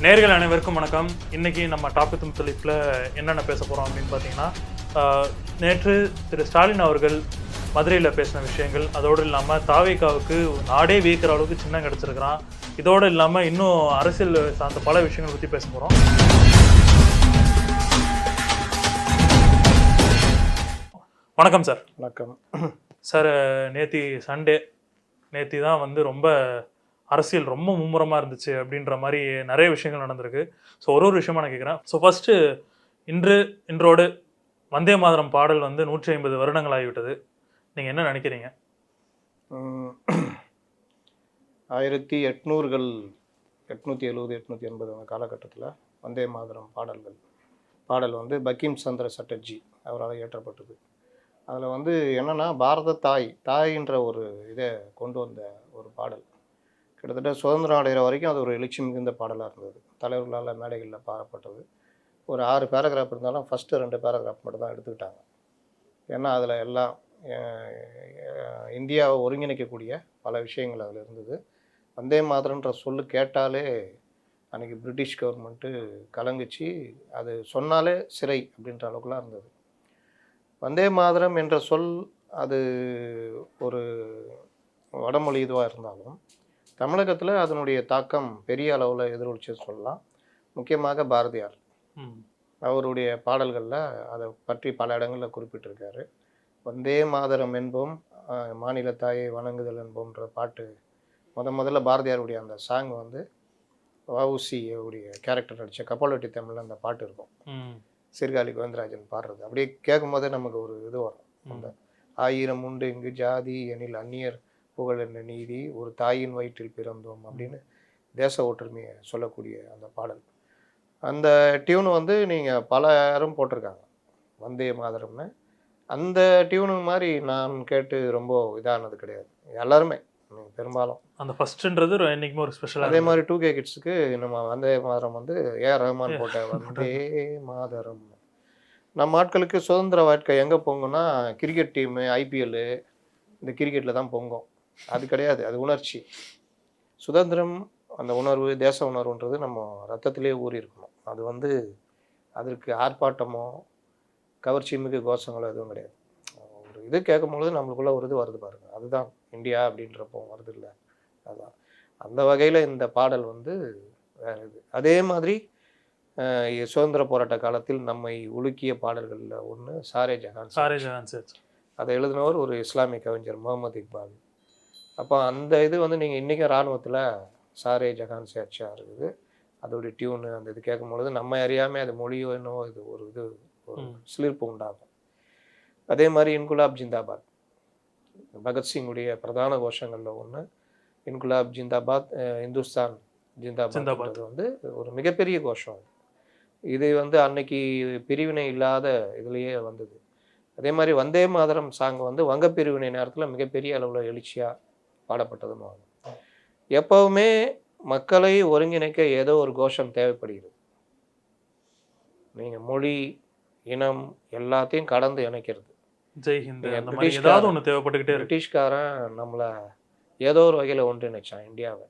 நேர்கள் அனைவருக்கும் வணக்கம். இன்னைக்கு நம்ம டாபிக் தலைப்பில் என்னென்ன பேச போகிறோம் அப்படின்னு பார்த்தீங்கன்னா, நேற்று திரு ஸ்டாலின் அவர்கள் மதுரையில் பேசின விஷயங்கள், அதோடு இல்லாமல் தாவேகாவுக்கு நாடே வியக்கிற அளவுக்கு சின்னம் கிடச்சிருக்கிறான். இதோடு இல்லாமல் இன்னும் அரசியல் சார்ந்த பல விஷயங்கள் பற்றி பேச போகிறோம். வணக்கம் சார். வணக்கம் சார். நேத்தி தான் ரொம்ப அரசியல் ரொம்ப மும்முரமாக இருந்துச்சு அப்படின்ற மாதிரி நிறைய விஷயங்கள் நடந்திருக்கு. ஸோ ஒரு விஷயமா நான் கேட்குறேன். ஸோ ஃபஸ்ட்டு இன்றோடு வந்தே மாதரம் பாடல் 150 வருடங்கள் ஆகிவிட்டது. நீங்கள் என்ன நினைக்கிறீங்க? 1870 880 அந்த காலகட்டத்தில் வந்தே மாதரம் பாடல் பங்கிம் சந்திர சட்டர்ஜி அவரால் இயற்றப்பட்டது. அதில் என்னென்னா பாரத தாயின்ற ஒரு இதை கொண்டு வந்த ஒரு பாடல். கிட்டத்தட்ட சுதந்திரம் அடைகிற வரைக்கும் அது ஒரு எழுச்சி மிகுந்த பாடலாக இருந்தது. தலைவர்களால் மேடைகளில் பாடப்பட்டது. ஒரு 6 பேராகிராஃப் இருந்தாலும் ஃபஸ்ட்டு 2 பேராகிராஃப் மட்டும் தான் எடுத்துக்கிட்டாங்க. ஏன்னா அதில் எல்லாம் இந்தியாவை ஒருங்கிணைக்கக்கூடிய பல விஷயங்கள் அதில் இருந்தது. வந்தே மாதரன்ற சொல்லு கேட்டாலே அன்றைக்கி பிரிட்டிஷ் கவர்மெண்ட்டு கலங்குச்சு. அது சொன்னாலே சிறை அப்படின்ற அளவுக்குலாம் இருந்தது. வந்தே மாதரம் என்ற சொல் அது ஒரு வடமொழி இதுவாக இருந்தாலும் தமிழகத்தில் அதனுடைய தாக்கம் பெரிய அளவில் எதிரொலிச்சு சொல்லலாம். முக்கியமாக பாரதியார் அவருடைய பாடல்களில் அதை பற்றி பல இடங்களில் குறிப்பிட்டிருக்காரு. வந்தே மாதரம் என்போம் மாநில தாயை வணங்குதல் என்போம்ன்ற பாட்டு முதல்ல பாரதியாருடைய அந்த சாங் வஉசியுடைய கேரக்டர் நடித்த கப்பலோட்டி தமிழில் அந்த பாட்டு இருக்கும். சீர்காழி கோவிந்தராஜன் பாடுறது அப்படியே கேட்கும்போதே நமக்கு ஒரு இது வரும். அந்த 1000 உண்டு இங்கு ஜாதி எனில் அந்நியர் புகழ் என்ன நீதி ஒரு தாயின் வயிற்றில் பிறந்தோம் அப்படின்னு தேச ஒற்றுமையை சொல்லக்கூடிய அந்த பாடல். அந்த டியூனு நீங்கள் பலரும் போட்டிருக்காங்க வந்தே மாதரம்னு. அந்த டியூனு மாதிரி நான் கேட்டு ரொம்ப இதானது கிடையாது. எல்லாருமே பெரும்பாலும் அந்த ஃபஸ்ட்டுன்றது என்றைக்குமே ஒரு ஸ்பெஷல். அதே மாதிரி 2K கிட்ஸுக்கு நம்ம வந்தே மாதரம் ஏஆர் ரஹ்மான் போட்ட வந்தே மாதரம். நம்ம ஆட்களுக்கு சுதந்திர வாழ்க்கை எங்கே பொங்குன்னா கிரிக்கெட் டீமு IPL இந்த கிரிக்கெட்டில் தான் பொங்கும். அது கிடையாது. அது உணர்ச்சி. சுதந்திரம் அந்த உணர்வு தேச உணர்வுன்றது நம்ம ரத்தத்திலே ஊறி இருக்கணும். அது அதற்கு ஆர்ப்பாட்டமோ கவர்ச்சி மிகு கோஷங்களோ எதுவும் கிடையாது. ஒரு இது கேட்கும்பொழுது நம்மளுக்குள்ள ஒரு இது வருது பாருங்க. அதுதான் இந்தியா அப்படின்றப்போ வருது இல்லை. அதுதான் அந்த வகையில் இந்த பாடல் வேற இது. அதே மாதிரி சுதந்திர போராட்ட காலத்தில் நம்மை உலுக்கிய பாடல்களில் ஒன்று சாரே ஜஹான். அதை எழுதினவர் ஒரு இஸ்லாமிய கவிஞர் முகமது இக்பால். அப்போ அந்த இது நீங்கள் இன்றைக்கும் இராணுவத்தில் சாரே ஜஹான் சே அச்சா இருக்குது. அதோடைய டியூனு அந்த இது கேட்கும்பொழுது நம்ம அறியாமல் அது மொழியோ என்னோ இது ஒரு சிலிர்ப்பு உண்டாகும். அதே மாதிரி இன்குலாப் ஜிந்தாபாத் பகத்சிங்குடைய பிரதான கோஷங்களில் ஒன்று. இன்குலாப் ஜிந்தாபாத் இந்துஸ்தான் ஜிந்தாபாத் ஒரு மிகப்பெரிய கோஷம். இது அன்னைக்கு பிரிவினை இல்லாத இதுலேயே வந்தது. அதே மாதிரி வந்தே மாதரம் சாங் வங்க பிரிவினை நேரத்தில் மிகப்பெரிய அளவில் எழுச்சியாக பாடப்பட்டதுன்னு எப்பவுமே மக்களை ஒருங்கிணைக்க ஏதோ ஒரு கோஷம் தேவைப்படுகிறது. நீங்கள் மொழி இனம் எல்லாத்தையும் கடந்து இணைக்கிறது. பிரிட்டிஷ்காரன் நம்மளை ஏதோ ஒரு வகையில் ஒன்றிணைச்சான் இந்தியாவை.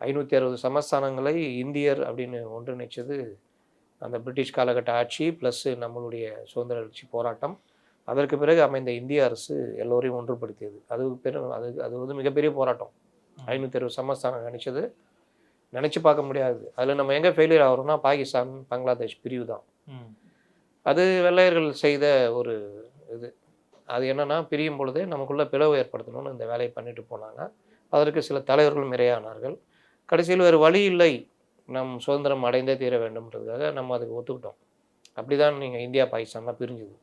560 சமஸ்தானங்களை இந்தியர் அப்படின்னு ஒன்றிணைச்சது அந்த பிரிட்டிஷ் காலகட்ட ஆட்சி ப்ளஸ் நம்மளுடைய சுதந்திர எழுச்சி போராட்டம். அதற்கு பிறகு அமைந்த இந்திய அரசு எல்லோரையும் ஒன்றுபடுத்தியது. அது மிகப்பெரிய போராட்டம். 560 சமஸ்தானம் நினச்சி பார்க்க முடியாது. அதில் நம்ம எங்கே ஃபெயிலியர் ஆகிறோம்னா பாகிஸ்தான் பங்களாதேஷ் பிரிவு தான். அது வெள்ளையர்கள் செய்த ஒரு இது. அது என்னென்னா பிரியும் பொழுதே நமக்குள்ள பிளவு ஏற்படுத்தணும்னு இந்த வேலையை பண்ணிட்டு போனாங்க. அதற்கு சில தலைவர்களும் இரையானார்கள். கடைசியில் வேறு வழி இல்லை, நம் சுதந்திரம் அடைந்தே தீர வேண்டும்ன்றதுக்காக நம்ம அதுக்கு ஒத்துக்கிட்டோம். அப்படி தான் நீங்கள் இந்தியா பாகிஸ்தான்லாம் பிரிஞ்சுது.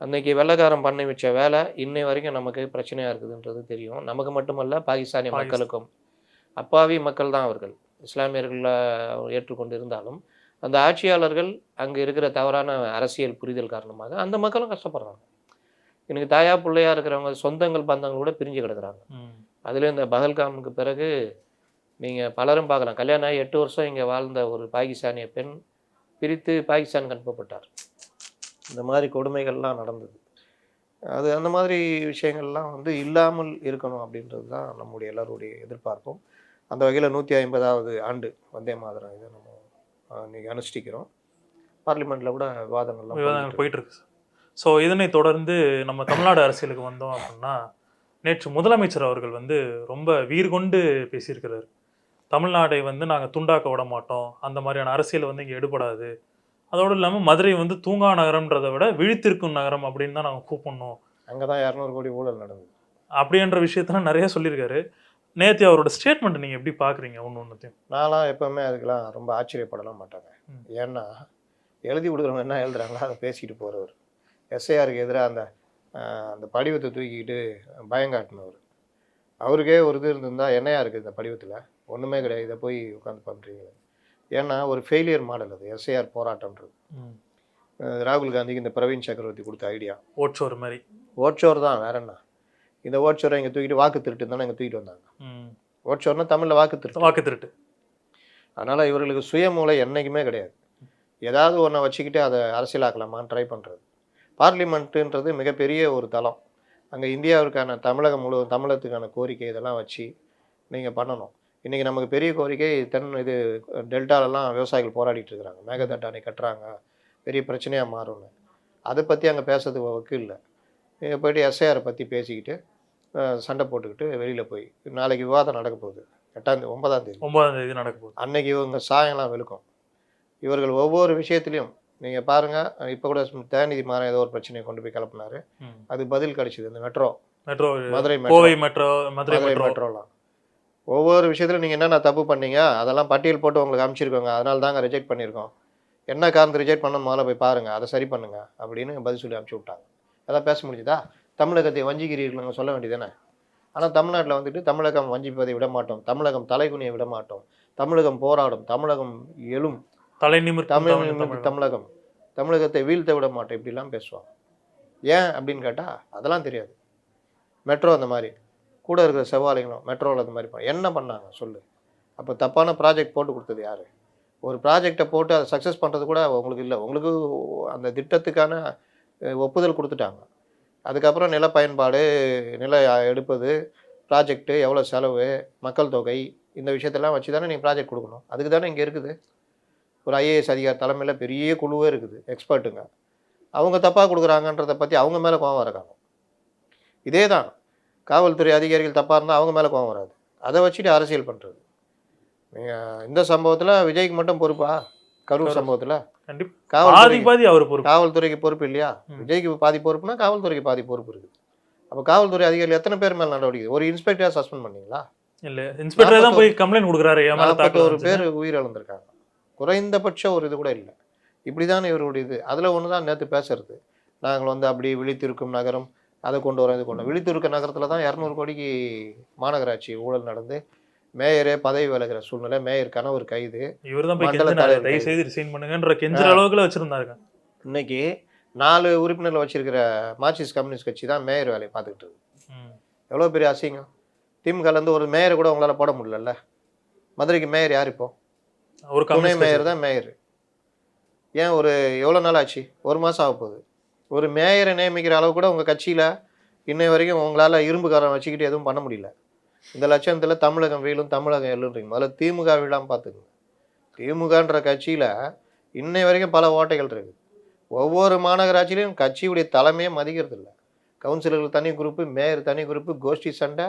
அன்றைக்கி வெள்ளைக்காரன் பண்ணி வச்ச வேலை இன்னை வரைக்கும் நமக்கு பிரச்சனையாக இருக்குதுன்றது தெரியும். நமக்கு மட்டுமல்ல பாகிஸ்தானிய மக்களுக்கும். அப்பாவி மக்கள் தான் அவர்கள். இஸ்லாமியர்களை ஏற்றுக்கொண்டு இருந்தாலும் அந்த ஆட்சியாளர்கள் அங்கே இருக்கிற தவறான அரசியல் புரிதல் காரணமாக அந்த மக்களும் கஷ்டப்படுறாங்க. எனக்கு தாயா பிள்ளையா இருக்கிறவங்க சொந்தங்கள் பந்தங்களோட பிரிஞ்சு கிடக்குறாங்க. அதுலேயும் இந்த பகல்காமுக்கு பிறகு நீங்கள் பலரும் பார்க்கலாம். கல்யாணம் ஆகி 8 வருஷம் இங்கே வாழ்ந்த ஒரு பாகிஸ்தானிய பெண் பிரித்து பாகிஸ்தானுக்கு அனுப்பப்பட்டார். இந்த மாதிரி கொடுமைகள்லாம் நடந்தது. அது அந்த மாதிரி விஷயங்கள்லாம் இல்லாமல் இருக்கணும் அப்படின்றது தான் நம்முடைய எல்லோருடைய எதிர்பார்ப்பும். அந்த வகையில் 150வது ஆண்டு வந்தே மாதரம் இதை நம்ம இன்னைக்கு அனுஷ்டிக்கிறோம். பார்லிமெண்ட்டில் கூட விவாதங்கள் போயிட்டு இருக்கு. ஸோ இதனை தொடர்ந்து நம்ம தமிழ்நாடு அரசியலுக்கு வந்தோம் அப்படின்னா, நேற்று முதலமைச்சர் அவர்கள் வந்து ரொம்ப வீர்கொண்டு பேசியிருக்கிறார். தமிழ்நாடை வந்து நாங்கள் துண்டாக்க விட மாட்டோம், அந்த மாதிரியான அரசியல் வந்து இங்கே எடுபடாது, அதோடு இல்லாமல் மதுரை வந்து தூங்கா நகரம்ன்றதை விட விழித்திருக்கும் நகரம் அப்படின்னு தான் நாங்கள் கூப்பிடணும், அங்கே தான் 200 கோடி ஊழல் நடந்தது அப்படின்ற விஷயத்தெல்லாம் நிறைய சொல்லியிருக்காரு. நேற்று அவரோட ஸ்டேட்மெண்ட் நீங்கள் எப்படி பார்க்குறீங்க? ஒன்றுத்தையும் நான்லாம் எப்போவுமே அதுக்கெல்லாம் ரொம்ப ஆச்சரியப்படலாம் மாட்டாங்க. ஏன்னா எழுதி கொடுக்குறவங்க என்ன எழுதுறாங்களோ அதை பேசிக்கிட்டு போகிறவர். எஸ்ஐஆருக்கு எதிராக அந்த படிவத்தை தூக்கிக்கிட்டு பயங்காட்டினவர். அவருக்கே ஒரு இது இருந்திருந்தால் என்னையா இருக்குது இந்த படிவத்தில்? ஒன்றுமே கிடையாது, இதை போய் உட்காந்து பண்ணுறீங்க. ஏன்னா ஒரு ஃபெயிலியர் மாடல் அது எஸ்ஐஆர் போராட்டம்ன்றது. ராகுல் காந்திக்கு இந்த பிரவீன் சக்கரவர்த்தி கொடுத்த ஐடியா ஓட்சோர் மாதிரி. ஓட்சோர் தான், வேற என்ன. இந்த ஓட்சோரை இங்கே தூக்கிட்டு வாக்கு திருட்டு தானே இங்கே தூக்கிட்டு வந்தாங்க. ஓட்சோர்னா தமிழில் வாக்கு திருட்டு. அதனால் இவர்களுக்கு சுயமூளை என்றைக்குமே கிடையாது. ஏதாவது ஒன்றை வச்சுக்கிட்டு அதை அரசியலாக்கலாமான்னு ட்ரை பண்ணுறது. பார்லிமெண்ட்டுன்றது மிகப்பெரிய ஒரு தளம். அங்கே இந்தியாவிற்கான தமிழகம் முழுவதும் தமிழகத்துக்கான கோரிக்கை இதெல்லாம் வச்சு நீங்கள் பண்ணணும். இன்றைக்கி நமக்கு பெரிய கோரிக்கை இது டெல்டாலெலாம் விவசாயிகள் போராடிட்டு இருக்கிறாங்க. மேகதாட்டு அணை கட்டுறாங்க, பெரிய பிரச்சனையாக மாறும்னு. அதை பற்றி அங்கே பேசுறதுக்கு வக்கு இல்லை. போய்ட்டு எஸ்ஐஆரை பற்றி பேசிக்கிட்டு சண்டை போட்டுக்கிட்டு வெளியில் போய் நாளைக்கு விவாதம் நடக்க போகுது. 9ஆம் தேதி நடக்க போகுது. அன்னைக்கு இவங்க சாயம்லாம் வெளுக்கும். இவர்கள் ஒவ்வொரு விஷயத்துலையும் நீங்கள் பாருங்கள், இப்போ கூட தயாநிதி மாறன் ஏதோ ஒரு பிரச்சனையை கொண்டு போய் கிளப்பினாரு, அது பதில் கிடைச்சிது. இந்த மெட்ரோ மதுரை மெட்ரோலாம் ஒவ்வொரு விஷயத்துலையும் நீங்கள் என்னென்ன தப்பு பண்ணீங்க அதெல்லாம் பட்டியல் போட்டு உங்களுக்கு அனுப்பிச்சிருக்கோங்க, அதனால தாங்க ரிஜெக்ட் பண்ணியிருக்கோம், என்ன காரணத்தை ரிஜெக்ட் பண்ண முதல்ல போய் பாருங்கள், அதை சரி பண்ணுங்க அப்படின்னு பதில் சொல்லி அனுப்பிச்சி விட்டாங்க. அதான் பேச முடிஞ்சுதா? தமிழகத்தை வஞ்சிக்கிறீர்கள் சொல்ல வேண்டியதானே. ஆனால் தமிழ்நாட்டில் வந்துட்டு தமிழகம் வஞ்சிப்பதை விட மாட்டோம், தமிழகம் தலைகுனியை விட மாட்டோம், தமிழகம் போராடும், தமிழகம் எழும், தமிழகத்தை வீழ்த்த விட மாட்டோம், இப்படிலாம் பேசுவாங்க. ஏன் அப்படின்னு கேட்டால் அதெல்லாம் தெரியாது. மெட்ரோ அந்த மாதிரி கூட இருக்கிற செவ்வாழைகளும் மெட்ரோவில் அந்த மாதிரி என்ன பண்ணாங்க சொல்லு? அப்போ தப்பான ப்ராஜெக்ட் போட்டு கொடுத்தது யார்? ஒரு ப்ராஜெக்டை போட்டு அதை சக்ஸஸ் பண்ணுறது கூட உங்களுக்கு இல்லை. உங்களுக்கு அந்த திட்டத்துக்கான ஒப்புதல் கொடுத்துட்டாங்க. அதுக்கப்புறம் நில பயன்பாடு, நில எடுப்பது, ப்ராஜெக்ட்டு எவ்வளோ செலவு, மக்கள் தொகை, இந்த விஷயத்தெல்லாம் வச்சு தானே நீங்கள் ப்ராஜெக்ட் கொடுக்கணும். அதுக்கு தானே இங்கே இருக்குது ஒரு ஐஏஎஸ் அதிகாரி தலைமையில் பெரிய குழுவே இருக்குது, எக்ஸ்பர்ட்டுங்க. அவங்க தப்பாக கொடுக்குறாங்கன்றதை பற்றி அவங்க மேலே கோவம் வரக்காங்க. இதே தான் காவல்துறை அதிகாரிகள் தப்பாக இருந்தால் அவங்க மேலே கோவம் வராது. அதை வச்சுட்டு அரசியல் பண்ணுறது. இந்த சம்பவத்தில் விஜய்க்கு மட்டும் பொறுப்பா? கரூர் சம்பவத்தில் காவல்துறைக்கு பொறுப்பு இல்லையா? விஜய்க்கு பாதி பொறுப்புனா காவல்துறைக்கு பாதி பொறுப்பு இருக்குது. அப்போ காவல்துறை அதிகாரிகள் எத்தனை பேர் மேலே நடவடிக்கை? ஒரு இன்ஸ்பெக்டராக சஸ்பெண்ட் பண்ணீங்களா? இல்லை, இன்ஸ்பெக்டர் தான் போய் கம்ப்ளைண்ட் கொடுக்குறாரு. 41 பேர் உயிரிழந்திருக்காங்க. குறைந்தபட்ச ஒரு இது கூட இல்லை. இப்படி தான் இவருடைய இது. அதில் ஒன்று தான் நேற்று பேசுறது, நாங்கள் அப்படி விழித்திருக்கும் நகரம் அதை கொண்டு வரோம், இது கொண்டு விழித்திருக்க நகரத்தில் தான் 200 கோடிக்கு மாநகராட்சி ஊழல் நடந்து மேயரே பதவி விலகிற சூழ்நிலை, மேயர் கணவர் கைது. இவர் தான் ரிசைன் பண்ணுங்கன்ற கெஞ்சற அளவுக்குள்ள வச்சிருந்தாங்க. இன்னைக்கு 4 உறுப்பினர்கள் வச்சிருக்கிற மார்க்சிஸ்ட் கம்யூனிஸ்ட் கட்சி தான் மேயர் வேலையை பார்த்துக்கிட்டு இருக்கு. எவ்வளோ பெரிய அசிங்கம். திமுகலேருந்து ஒரு மேயரை கூட உங்களால் போட முடியல. மதுரைக்கு மேயர் யார்? இப்போ ஒரு துணை மேயர் தான் மேயர். ஏன் ஒரு எவ்வளோ நாள் ஆச்சு? 1 மாதம் ஆக போகுது. ஒரு மேயரை நியமிக்கிற அளவு கூட உங்கள் கட்சியில் இன்னை வரைக்கும் உங்களால் இரும்புக்காரன் வச்சுக்கிட்டு எதுவும் பண்ண முடியல. இந்த லட்சணத்தில் தமிழகம் வீழும், தமிழகம் எழுன்றீங்க. முதல்ல திமுக வீழாமல் பார்த்துக்குங்க. திமுகன்ற கட்சியில் இன்னை வரைக்கும் பல ஓட்டைகள் இருக்குது. ஒவ்வொரு மாநகராட்சியிலையும் கட்சியுடைய தலைமையே மதிக்கிறது இல்லை. கவுன்சிலர்கள் தனி குரூப்பு, மேயர் தனி குரூப்பு, கோஷ்டி சண்டை.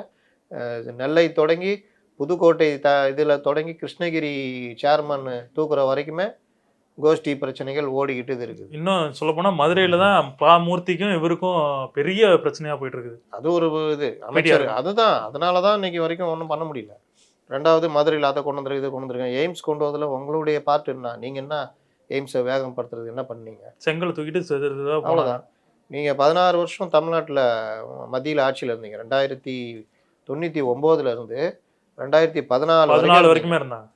நெல்லை தொடங்கி புதுக்கோட்டை இதில் தொடங்கி கிருஷ்ணகிரி சேர்மன் தூக்குற வரைக்குமே கோஷ்டி பிரச்சனைகள் ஓடிக்கிட்டு இது இருக்குது. இன்னும் சொல்லப்போனால் மதுரையில் தான் மூர்த்திக்கும் இவருக்கும் பெரிய பிரச்சனையாக போயிட்டு இருக்குது. அது ஒரு இது அமைச்சர். அதுதான், அதனால தான் இன்னைக்கு வரைக்கும் ஒன்றும் பண்ண முடியல. ரெண்டாவது மதுரையில் அதை கொண்டு வந்துருக்கு, இதை கொண்டு வந்துருக்கேன். எய்ம்ஸ் கொண்டு வந்ததில் உங்களுடைய பார்ட் என்ன? நீங்கள் என்ன எய்ம்ஸை வேகப்படுத்துறது என்ன பண்ணீங்க? செங்கலை தூக்கிட்டு அவ்வளோதான். நீங்கள் 16 வருஷம் தமிழ்நாட்டில் மத்தியில் ஆட்சியில் இருந்தீங்க. 1999 இருந்து 2014 வரைக்குமே இருந்தாங்க.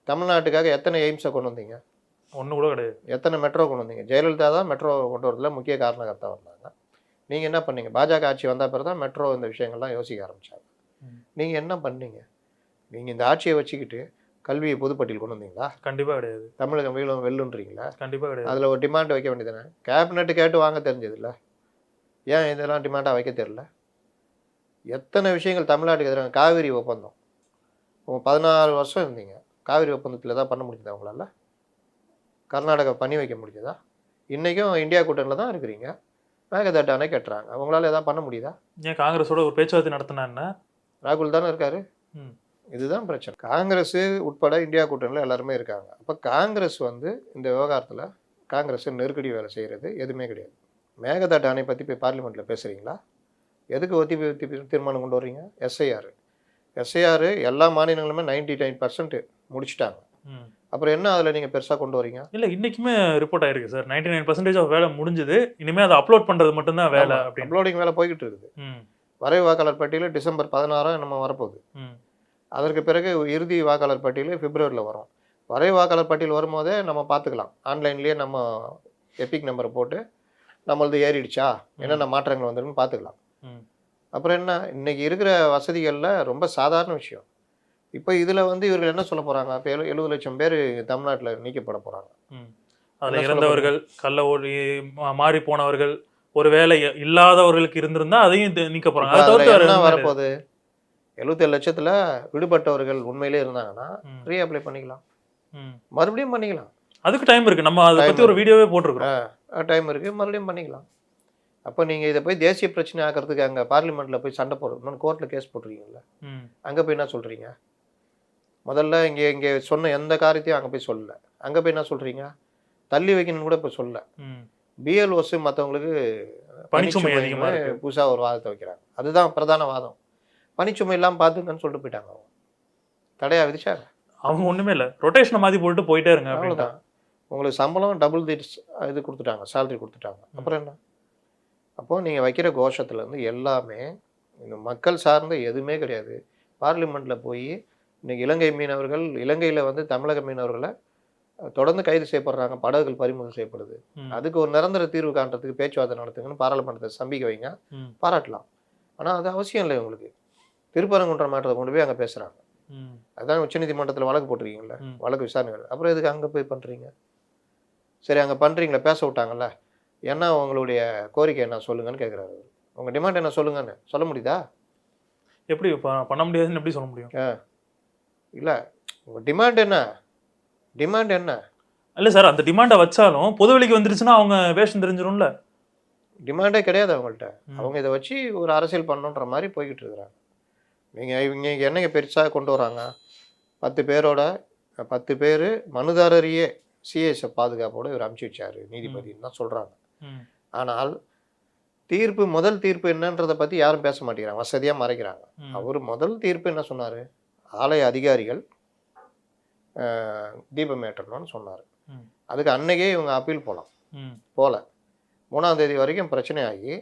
தமிழ்நாட்டுக்காக எத்தனை எய்ம்ஸை கொண்டு வந்தீங்க? ஒன்று கூட கிடையாது. எத்தனை மெட்ரோ கொண்டு வந்தீங்க? ஜெயலலிதா தான் மெட்ரோ கொண்டு வரதுல முக்கிய காரணகர்த்தா வந்தாங்க. நீங்கள் என்ன பண்ணீங்க? பாஜக ஆட்சி வந்த பிறகு தான் மெட்ரோ இந்த விஷயங்கள்லாம் யோசிக்க ஆரம்பித்தாங்க. நீங்கள் என்ன பண்ணீங்க? நீங்கள் இந்த ஆட்சியை வச்சுக்கிட்டு கல்வியை பொதுப்பட்டியல் கொண்டு வந்தீங்களா? கண்டிப்பாக கிடையாது. தமிழகம் வெல்லுன்றீங்களா? கண்டிப்பாக கிடையாது. அதில் ஒரு டிமாண்ட் வைக்க வேண்டியதானே? கேபினெட்டு கேட்டு வாங்க தெரிஞ்சதில்ல, ஏன் இதெல்லாம் டிமாண்டாக வைக்க தெரியல? எத்தனை விஷயங்கள் தமிழ்நாட்டுக்கு எதிராக. காவிரி ஒப்பந்தம் 16 வருஷம் இருந்தீங்க. காவிரி ஒப்பந்தத்தில் ஏதாவது பண்ண முடிஞ்சதா உங்களால்? கர்நாடகா பண்ணி வைக்க முடிஞ்சதா? இன்றைக்கும் இந்தியா கூட்டணியில் தான் இருக்கிறீங்க. மேகதாட்டு அணை கட்டுறாங்க. உங்களால் எதாவது பண்ண முடியுதா? ஏன் காங்கிரஸோட ஒரு பேச்சுவார்த்தை நடத்தினா என்ன? ராகுல் தானே இருக்காரு. ம். இதுதான் பிரச்சனை. காங்கிரஸ் உட்பட இந்தியா கூட்டணியில் எல்லாருமே இருக்காங்க. அப்போ காங்கிரஸ் வந்து இந்த விவகாரத்தில் காங்கிரஸ் நெருக்கடி வேலை செய்கிறது எதுவுமே கிடையாது. மேகதாட்டு அணை பற்றி போய் பார்லிமெண்ட்டில் பேசுகிறீங்களா? எதுக்கு ஒத்தி தீர்மானம் கொண்டு வர்றீங்க? எஸ்ஐஆர் எல்லா மாநிலங்களுமே 99% முடிச்சுட்டாங்க. அப்புறம் என்ன அதில் நீங்கள் பெருசாக கொண்டு வரீங்க? இல்லை, இன்றைக்குமே ரிப்போர்ட் ஆயிருக்கு சார், 99% ஆஃப் வேலை முடிஞ்சுது, இனிமேல் அதை அப்லோட் பண்ணுறது மட்டும்தான் வேலை அப்படின்னு. அப்லோடிங் வேலை போய்கிட்டு இருக்குது. வரைவு வாக்காளர் பட்டியல் டிசம்பர் 16 நம்ம வரப்போகுது. அதற்கு பிறகு இறுதி வாக்காளர் பட்டியல் பிப்ரவரியில் வரும். வரைவு வாக்காளர் பட்டியல் வரும்போதே நம்ம பார்த்துக்கலாம். ஆன்லைன்லேயே நம்ம எபிக் நம்பரை போட்டு நம்மளது ஏறிடுச்சா, என்னென்ன மாற்றங்கள் வந்துருக்குன்னு பார்த்துக்கலாம். அப்புறம் என்ன, இன்றைக்கி இருக்கிற வசதிகளில் ரொம்ப சாதாரண விஷயம். இப்போ இதில் வந்து இவர்கள் என்ன சொல்ல போகிறாங்க? இப்போ 70 லட்சம் பேர் தமிழ்நாட்டில் நீக்கப்பட போகிறாங்க. அதில் இறந்தவர்கள், கள்ள ஓடி மாறி போனவர்கள், ஒரு வேலை இல்லாதவர்களுக்கு இருந்திருந்தா அதையும் நீக்க போகிறாங்க. என்ன வரப்போகுது? 77 லட்சத்தில் விடுபட்டவர்கள் உண்மையிலே இருந்தாங்கன்னா ரீஅப்ளை பண்ணிக்கலாம், மறுபடியும் பண்ணிக்கலாம். அதுக்கு டைம் இருக்குது. நம்ம அதை பற்றி ஒரு வீடியோவே போட்டிருக்கோம். டைம் இருக்குது, மறுபடியும் பண்ணிக்கலாம். அப்போ நீங்கள் இதை போய் தேசிய பிரச்சனை ஆக்கிறதுக்கு அங்கே பார்லிமெண்ட்டில் போய் சண்டை போடுறோம், கோர்ட்டில் கேஸ் போட்டுருக்கீங்களா? அங்கே போய் என்ன சொல்கிறீங்க? முதல்ல இங்கே சொன்ன எந்த காரியத்தையும் அங்கே போய் சொல்லலை. அங்கே போய் என்ன சொல்கிறீங்க? தள்ளி வைக்கணும்னு கூட இப்போ சொல்லலை. பிஎல்ஓஸ் மற்றவங்களுக்கு பணிச்சுமை அதிகமாக புதுசாக ஒரு வாதத்தை வைக்கிறாங்க. அதுதான் பிரதான வாதம். பணிச்சுமை இல்லாமல் பார்த்துங்கன்னு சொல்லிட்டு போயிட்டாங்க. அவங்க தடையாக விதிச்சாங்க. அவங்க ஒன்றுமே இல்லை, ரொட்டேஷனை மாதிரி போட்டு போயிட்டே இருங்க, அவ்வளோதான். உங்களுக்கு சம்பளம் டபுள் இது கொடுத்துட்டாங்க, சேலரி கொடுத்துட்டாங்க. அப்புறம் என்ன? அப்போது நீங்கள் வைக்கிற கோஷத்துலேருந்து எல்லாமே இந்த மக்கள் சார்ந்த எதுவுமே கிடையாது. பார்லிமெண்ட்டில் போய் இன்றைக்கி இலங்கை மீனவர்கள், இலங்கையில் வந்து தமிழக மீனவர்களை தொடர்ந்து கைது செய்யப்படுறாங்க, படகுகள் பறிமுதல் செய்யப்படுது. அதுக்கு ஒரு நிரந்தர தீர்வு காண்றதுக்கு பேச்சுவார்த்தை நடத்துங்கன்னு பாராளுமன்றத்தை சம்பிக்க வைங்க, பாராட்டலாம். ஆனால் அது அவசியம் இல்லை. உங்களுக்கு திருப்பரங்குன்ற மாற்றத்தை கொண்டு போய் அங்கே பேசுகிறாங்க. அதுதான் உச்சநீதிமன்றத்தில் வழக்கு போட்டிருக்கீங்களே, வழக்கு விசாரணை. அப்புறம் எதுக்கு அங்கே போய் பண்ணுறீங்க? சரி, அங்கே பண்ணுறீங்களா, பேச விட்டாங்கல்ல, என்ன உங்களுடைய கோரிக்கை என்ன சொல்லுங்கன்னு கேட்குறாரு. உங்கள் டிமாண்ட் என்ன சொல்லுங்கன்னு சொல்ல முடியுதா? எப்படி பண்ண முடியாதுன்னு எப்படி சொல்ல முடியும்? இல்லை, உங்கள் டிமாண்ட் என்ன? டிமாண்ட் என்ன? இல்லை சார், அந்த டிமாண்டை வச்சாலும் பொதுவெளிக்கு வந்துருச்சுன்னா அவங்க வேஷம் தெரிஞ்சிடும்ல. டிமாண்டே கிடையாது அவங்கள்ட்ட. அவங்க இதை வச்சு ஒரு அரசியல் பண்ணணுன்ற மாதிரி போய்கிட்டு இருக்கிறாங்க. நீங்கள் இவங்க என்னங்க பெருசாக கொண்டு வராங்க? 10 பேரோட 10 பேர் மனுதாரரையே சிஎஸ்எஃப் பாதுகாப்போடு இவர் அமுச்சு வச்சார் நீதிபதினு தான் சொல்கிறாங்க. ஆனால் தீர்ப்பு, முதல் தீர்ப்பு என்னன்றதை பற்றி யாரும் பேச மாட்டேங்கிறாங்க, வசதியாக மறைக்கிறாங்க. அவர் முதல் தீர்ப்பு என்ன சொன்னார்? ஆலய அதிகாரிகள் தீபம் ஏற்றணும்னு சொன்னார். அதுக்கு அன்னைக்கே இவங்க அப்பீல் போகல. 3ஆம் தேதி வரைக்கும் பிரச்சனை ஆகி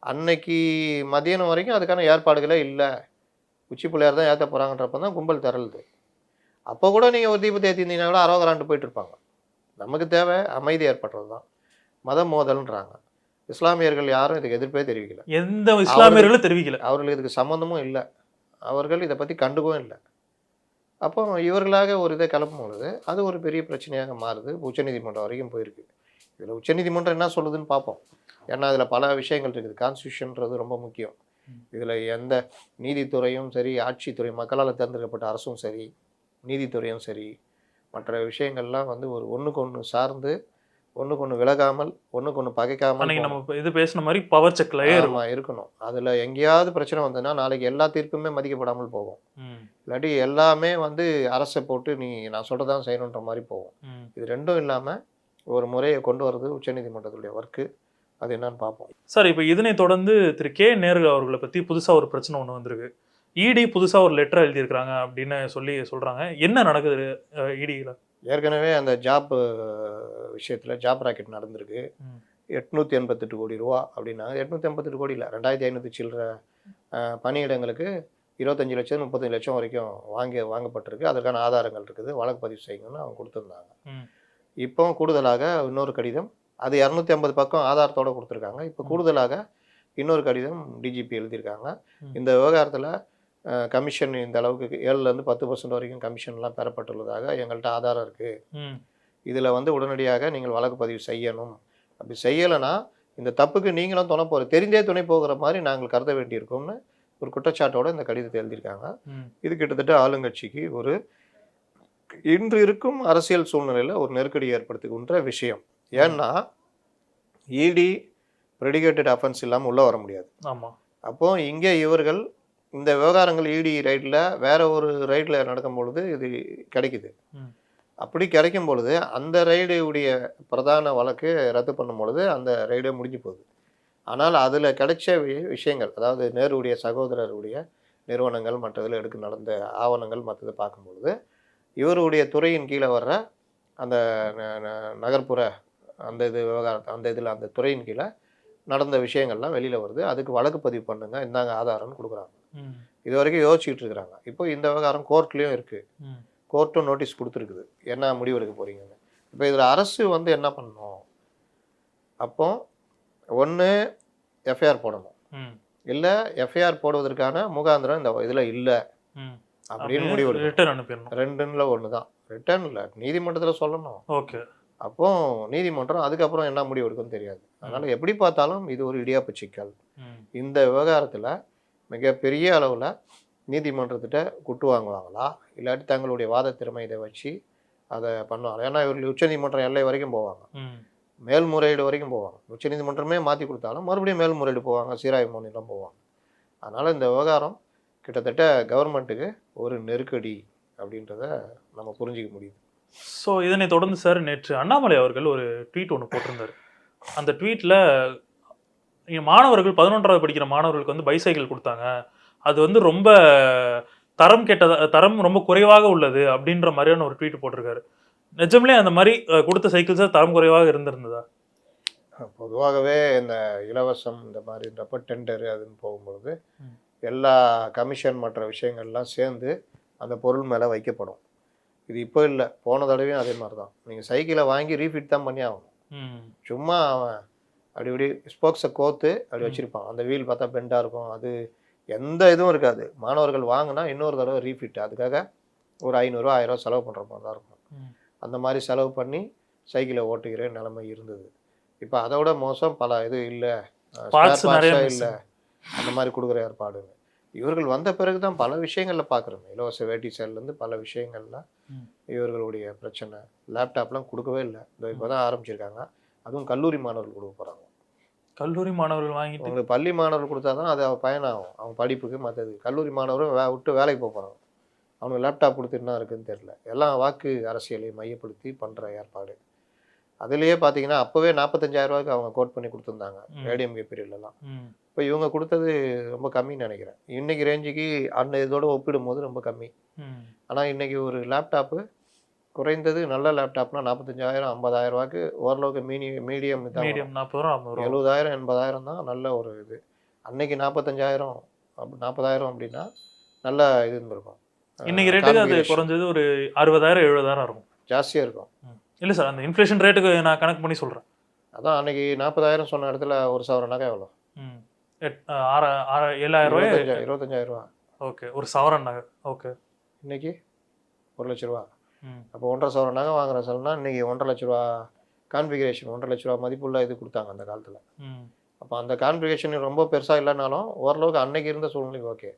அன்னைக்கு மதியானம் வரைக்கும் அதுக்கான ஏற்பாடுகளே இல்லை. உச்சி பிள்ளையார் தான் ஏற்ற போகிறாங்கன்றப்ப தான் கும்பல் திரளுது. அப்போ கூட நீங்கள் ஒரு தீபத்தை ஏற்றிருந்தீங்கன்னா கூட அரோகரான்ட்டு போயிட்டு இருப்பாங்க. நமக்கு தேவை அமைதி ஏற்படுறது தான். மத மோதல்ன்றாங்க. இஸ்லாமியர்கள் யாரும் இதுக்கு எதிர்ப்பே தெரிவிக்கல. எந்த இஸ்லாமியர்களும் தெரிவிக்கல. அவர்களுக்கு இதுக்கு சம்மந்தமும் இல்லை. அவர்கள் இதை பற்றி கண்டுக்கவும் இல்லை. அப்போ இவர்களாக ஒரு இதை கிளப்பும் பொழுது அது ஒரு பெரிய பிரச்சனையாக மாறுது. உச்சநீதிமன்றம் வரைக்கும் போயிருக்கு. இதில் உச்சநீதிமன்றம் என்ன சொல்லுதுன்னு பார்ப்போம். ஏன்னா அதில் பல விஷயங்கள் இருக்குது. கான்ஸ்டியூஷன்றது ரொம்ப முக்கியம். இதில் எந்த நீதித்துறையும் சரி, ஆட்சித்துறை, மக்களால் தேர்ந்தெடுக்கப்பட்ட அரசும் சரி, நீதித்துறையும் சரி, மற்ற விஷயங்கள்லாம் வந்து ஒரு ஒன்றுக்கு ஒன்று சார்ந்து, ஒன்றுக்கு ஒன்று விலகாமல், ஒன்றுக்கு ஒன்று பகைக்காமல் நம்ம இது பேசின மாதிரி பவர் செக்ல இருக்கணும். அதில் எங்கேயாவது பிரச்சனை வந்ததுன்னா நாளைக்கு எல்லா தீர்ப்புமே மதிக்கப்படாமல் போகும். இல்லாட்டி எல்லாமே வந்து அரசை போட்டு நான் சொல்கிறதான் செய்யணுன்ற மாதிரி போகும். இது ரெண்டும் இல்லாமல் ஒரு முறையை கொண்டு வர்றது உச்சநீதிமன்றத்துடைய ஒர்க்கு. அது என்னன்னு பார்ப்போம். சார், இப்போ இதனை தொடர்ந்து திரு கே நேரு அவர்களை பற்றி புதுசாக ஒரு பிரச்சனை ஒன்று வந்திருக்கு. இடி புதுசாக ஒரு லெட்டர் எழுதியிருக்கிறாங்க அப்படின்னு சொல்கிறாங்க. என்ன நடக்குது இடியில்? ஏற்கனவே அந்த ஜாப் விஷயத்தில் ஜாப் ராக்கெட் நடந்திருக்கு. 888 கோடி ரூபா அப்படின்னாங்க. 888 கோடி இல்லை, 2500 சில்லற பணியிடங்களுக்கு 25 லட்சம் 35 லட்சம் வரைக்கும் வாங்கப்பட்டிருக்கு. அதற்கான ஆதாரங்கள் இருக்குது, வழக்கு பதிவு செய்யுங்கன்னு அவங்க கொடுத்துருந்தாங்க. இப்போ கூடுதலாக இன்னொரு கடிதம், அது 250 பக்கம் ஆதாரத்தோடு கொடுத்துருக்காங்க. இப்போ கூடுதலாக இன்னொரு கடிதம் டிஜிபி எழுதியிருக்காங்க. இந்த விவகாரத்தில் கமிஷன் இந்த அளவுக்கு 7லேருந்து 10% வரைக்கும் கமிஷன்லாம் பெறப்பட்டுள்ளதாக எங்கள்கிட்ட ஆதாரம் இருக்குது. இதில் வந்து உடனடியாக நீங்கள் வழக்கு பதிவு செய்யணும். அப்படி செய்யலைன்னா இந்த தப்புக்கு நீங்களும் தெரிந்தே துணை போகிற மாதிரி நாங்கள் கருத வேண்டியிருக்கோம்னு ஒரு குற்றச்சாட்டோட இந்த கடிதத்தை எழுதியிருக்காங்க. ம். இது கிட்டத்தட்ட ஆளுங்கட்சிக்கு ஒரு இன்று இருக்கும் அரசியல் சூழ்நிலையில ஒரு நெருக்கடி ஏற்படுத்துகின்ற விஷயம். ஏன்னா இடி ப்ரெடிகேட்டட் அஃபென்ஸ் இல்லாமல் உள்ள வர முடியாது. ஆமா. அப்போ இங்கே இவர்கள் இந்த விவகாரங்கள் இடி ரைடில் வேற ஒரு ரைடில் நடக்கும் பொழுது இது கிடைக்குது. ம். அப்படி கிடைக்கும் பொழுது அந்த ரைடுடைய பிரதான வழக்கு ரத்து பண்ணும் பொழுது அந்த ரைடே முடிஞ்சு போகுது. ஆனால் அதில் கிடைச்ச விஷயங்கள், அதாவது நேருடைய சகோதரருடைய நிறுவனங்கள் மற்றதில் நடந்த ஆவணங்கள் மற்றது பார்க்கும்பொழுது இவருடைய துறையின் கீழே வர்ற அந்த நகர்ப்புற அந்த இது விவகாரத்தை அந்த துறையின் கீழே நடந்த விஷயங்கள்லாம் வெளியில் வருது. அதுக்கு வழக்கு பதிவு பண்ணுங்க, இந்தாங்க ஆதாரம்னு கொடுக்குறாங்க. இது வரைக்கும் யோசிச்சுட்டு இருக்கிறாங்க. இப்போ இந்த விவகாரம் கோர்ட்லேயும் இருக்குது. கோர்ட்டும் நோட்டீஸ் கொடுத்துருக்குது என்ன முடிவு எடுக்க போகிறீங்கன்னு. இப்போ இதில் அரசு வந்து என்ன பண்ணணும், அப்போ ஒன்று எஃப்ஐஆர் போடணும், இல்லை எஃப்ஐஆர் போடுவதற்கான முகாந்திரம் இந்த இதில் இல்லை அப்படின்னு முடிவு எடுக்கணும். ரெண்டுல ஒன்று தான். ரிட்டர்ன் இல்லை, நீதிமன்றத்தில் சொல்லணும். ஓகே. அப்போ நீதிமன்றம் அதுக்கப்புறம் என்ன முடிவு எடுக்கும்னு தெரியாது. அதனால் எப்படி பார்த்தாலும் இது ஒரு இடியாப்பு சிக்கல். இந்த விவகாரத்தில் மிகப்பெரிய அளவில் நீதிமன்றத்திட்ட குட்டு வாங்குவாங்களா, இல்லாட்டி தங்களுடைய வாத திறமை இதை வச்சு அதை பண்ணுவாங்க. ஏன்னா இவர்கள் உச்சநீதிமன்றம் எல்லை வரைக்கும் போவாங்க, மேல்முறையீடு வரைக்கும் போவாங்க. உச்சநீதிமன்றமே மாற்றி கொடுத்தாலும் மறுபடியும் மேல்முறையீடு போவாங்க, சீராய்வு மன்னிலாம் போவாங்க. அதனால் இந்த விவகாரம் கிட்டத்தட்ட கவர்மெண்ட்டுக்கு ஒரு நெருக்கடி அப்படின்றத நம்ம புரிஞ்சிக்க முடியுது. ஸோ இதனை தொடர்ந்து சார் நேற்று அண்ணாமலை அவர்கள் ஒரு ட்வீட் ஒன்று போட்டிருந்தார். அந்த ட்வீட்டில் மாணவர்கள் 11வது படிக்கிற மாணவர்களுக்கு வந்து பைசைக்கிள் கொடுத்தாங்க, அது வந்து ரொம்ப தரம் ரொம்ப குறைவாக உள்ளது அப்படின்ற மாதிரியான ஒரு ட்வீட் போட்டிருக்காரு. நிஜம்லே அந்த மாதிரி கொடுத்த சைக்கிள்ஸாக தரம் குறைவாக இருந்திருந்ததா? பொதுவாகவே இந்த இலவசம் இந்த மாதிரின்றப்ப டெண்டரு அதுன்னு போகும்பொழுது எல்லா கமிஷன் மற்ற விஷயங்கள்லாம் சேர்ந்து அந்த பொருள் மேலே வைக்கப்படும். இது இப்போ இல்லை, போன தடவையும் அதே மாதிரி தான். நீங்கள் சைக்கிளை வாங்கி ரீஃபிட் தான் பண்ணி ஆகணும். சும்மா அவன் அப்படி இப்படி ஸ்போக்ஸை கோத்து அப்படி வச்சுருப்பான். அந்த வீல் பார்த்தா பெண்டாக இருக்கும், அது எந்த இதுவும் இருக்காது. மாணவர்கள் வாங்கினா இன்னொரு தடவை ரீஃபிட், அதுக்காக ஒரு 500 1000 செலவு பண்ணுற மாதிரி தான் இருக்கும். அந்த மாதிரி செலவு பண்ணி சைக்கிளை ஓட்டுகிற நிலைமை இருந்தது. இப்போ அதை விட மோசம் பல இது இல்லை, இல்லை அந்த மாதிரி கொடுக்குற ஏற்பாடுங்க. இவர்கள் வந்த பிறகு தான் பல விஷயங்களில் பார்க்குறோம். இலவச வேட்டி செயல்லேருந்து பல விஷயங்கள்ல இவர்களுடைய பிரச்சனை. லேப்டாப்லாம் கொடுக்கவே இல்லை, இந்த இப்போ தான் ஆரம்பிச்சிருக்காங்க. அதுவும் கல்லூரி மாணவர்கள் கொடுக்க போகிறாங்க. கல்லூரி மாணவர்கள் வாங்கிட்டு உங்களுக்கு பள்ளி மாணவர்கள் கொடுத்தா தான் அது பயனாகும் அவங்க படிப்புக்கு. மற்றது கல்லூரி மாணவரும் விட்டு வேலைக்கு போக போகிறாங்க. அவனுக்கு லேப்டாப் கொடுத்துட்டு என்ன இருக்குதுன்னு தெரில. எல்லாம் வாக்கு அரசியலை மையப்படுத்தி பண்ணுற ஏற்பாடு. அதுலேயே பார்த்தீங்கன்னா அப்போவே 45,000 ரூபாய்க்கு அவங்க கோட் பண்ணி கொடுத்துருந்தாங்க ஏடிஎம்கே பீரியட்லலாம். இப்போ இவங்க கொடுத்தது ரொம்ப கம்மின்னு நினைக்கிறேன். இன்றைக்கி ரேஞ்சுக்கு அந்த இதோடு ஒப்பிடும் போது ரொம்ப கம்மி. ஆனால் இன்றைக்கி ஒரு லேப்டாப்பு குறைந்தது நல்ல லேப்டாப்னா 45,000 50,000 ரூபாய்க்கு ஓரளவுக்கு மீடியம் 70,000 80,000 தான் நல்ல ஒரு இது. அன்னைக்கு 45,000 40,000 அப்படின்னா நல்ல இது இருந்திருக்கும். இன்னைக்கு ரேட்டுக்கு அது குறைஞ்சது ஒரு 60,000 70,000 இருக்கும், ஜாஸ்தியாக இருக்கும். இல்லை சார், அந்த இன்ஃப்ளேஷன் ரேட்டுக்கு நான் கணக்கு பண்ணி சொல்கிறேன். அதான் அன்னைக்கு 40,000 சொன்ன இடத்துல ஒரு சவரனாக்கா எவ்வளோ? 7,000 ரூபாய், 25,000 ரூபா. ஓகே, ஒரு சவரன் நகை. ஓகே, இன்னைக்கு 1,00,000 ரூபா. அப்போ 1.5 சவரன் நகை வாங்குற சொல்லணும்னா இன்னைக்கு 1.5 லட்ச ரூபா கான்ஃபிகரேஷன், 1.5 லட்ச ரூபா மதிப்புள்ள இது கொடுத்தாங்க அந்த காலத்தில். அப்போ அந்த கான்ஃபிகரேஷன் ரொம்ப பெருசாக இல்லைனாலும் ஓரளவுக்கு அன்னைக்கு இருந்த சூழ்நிலைக்கு ஓகே.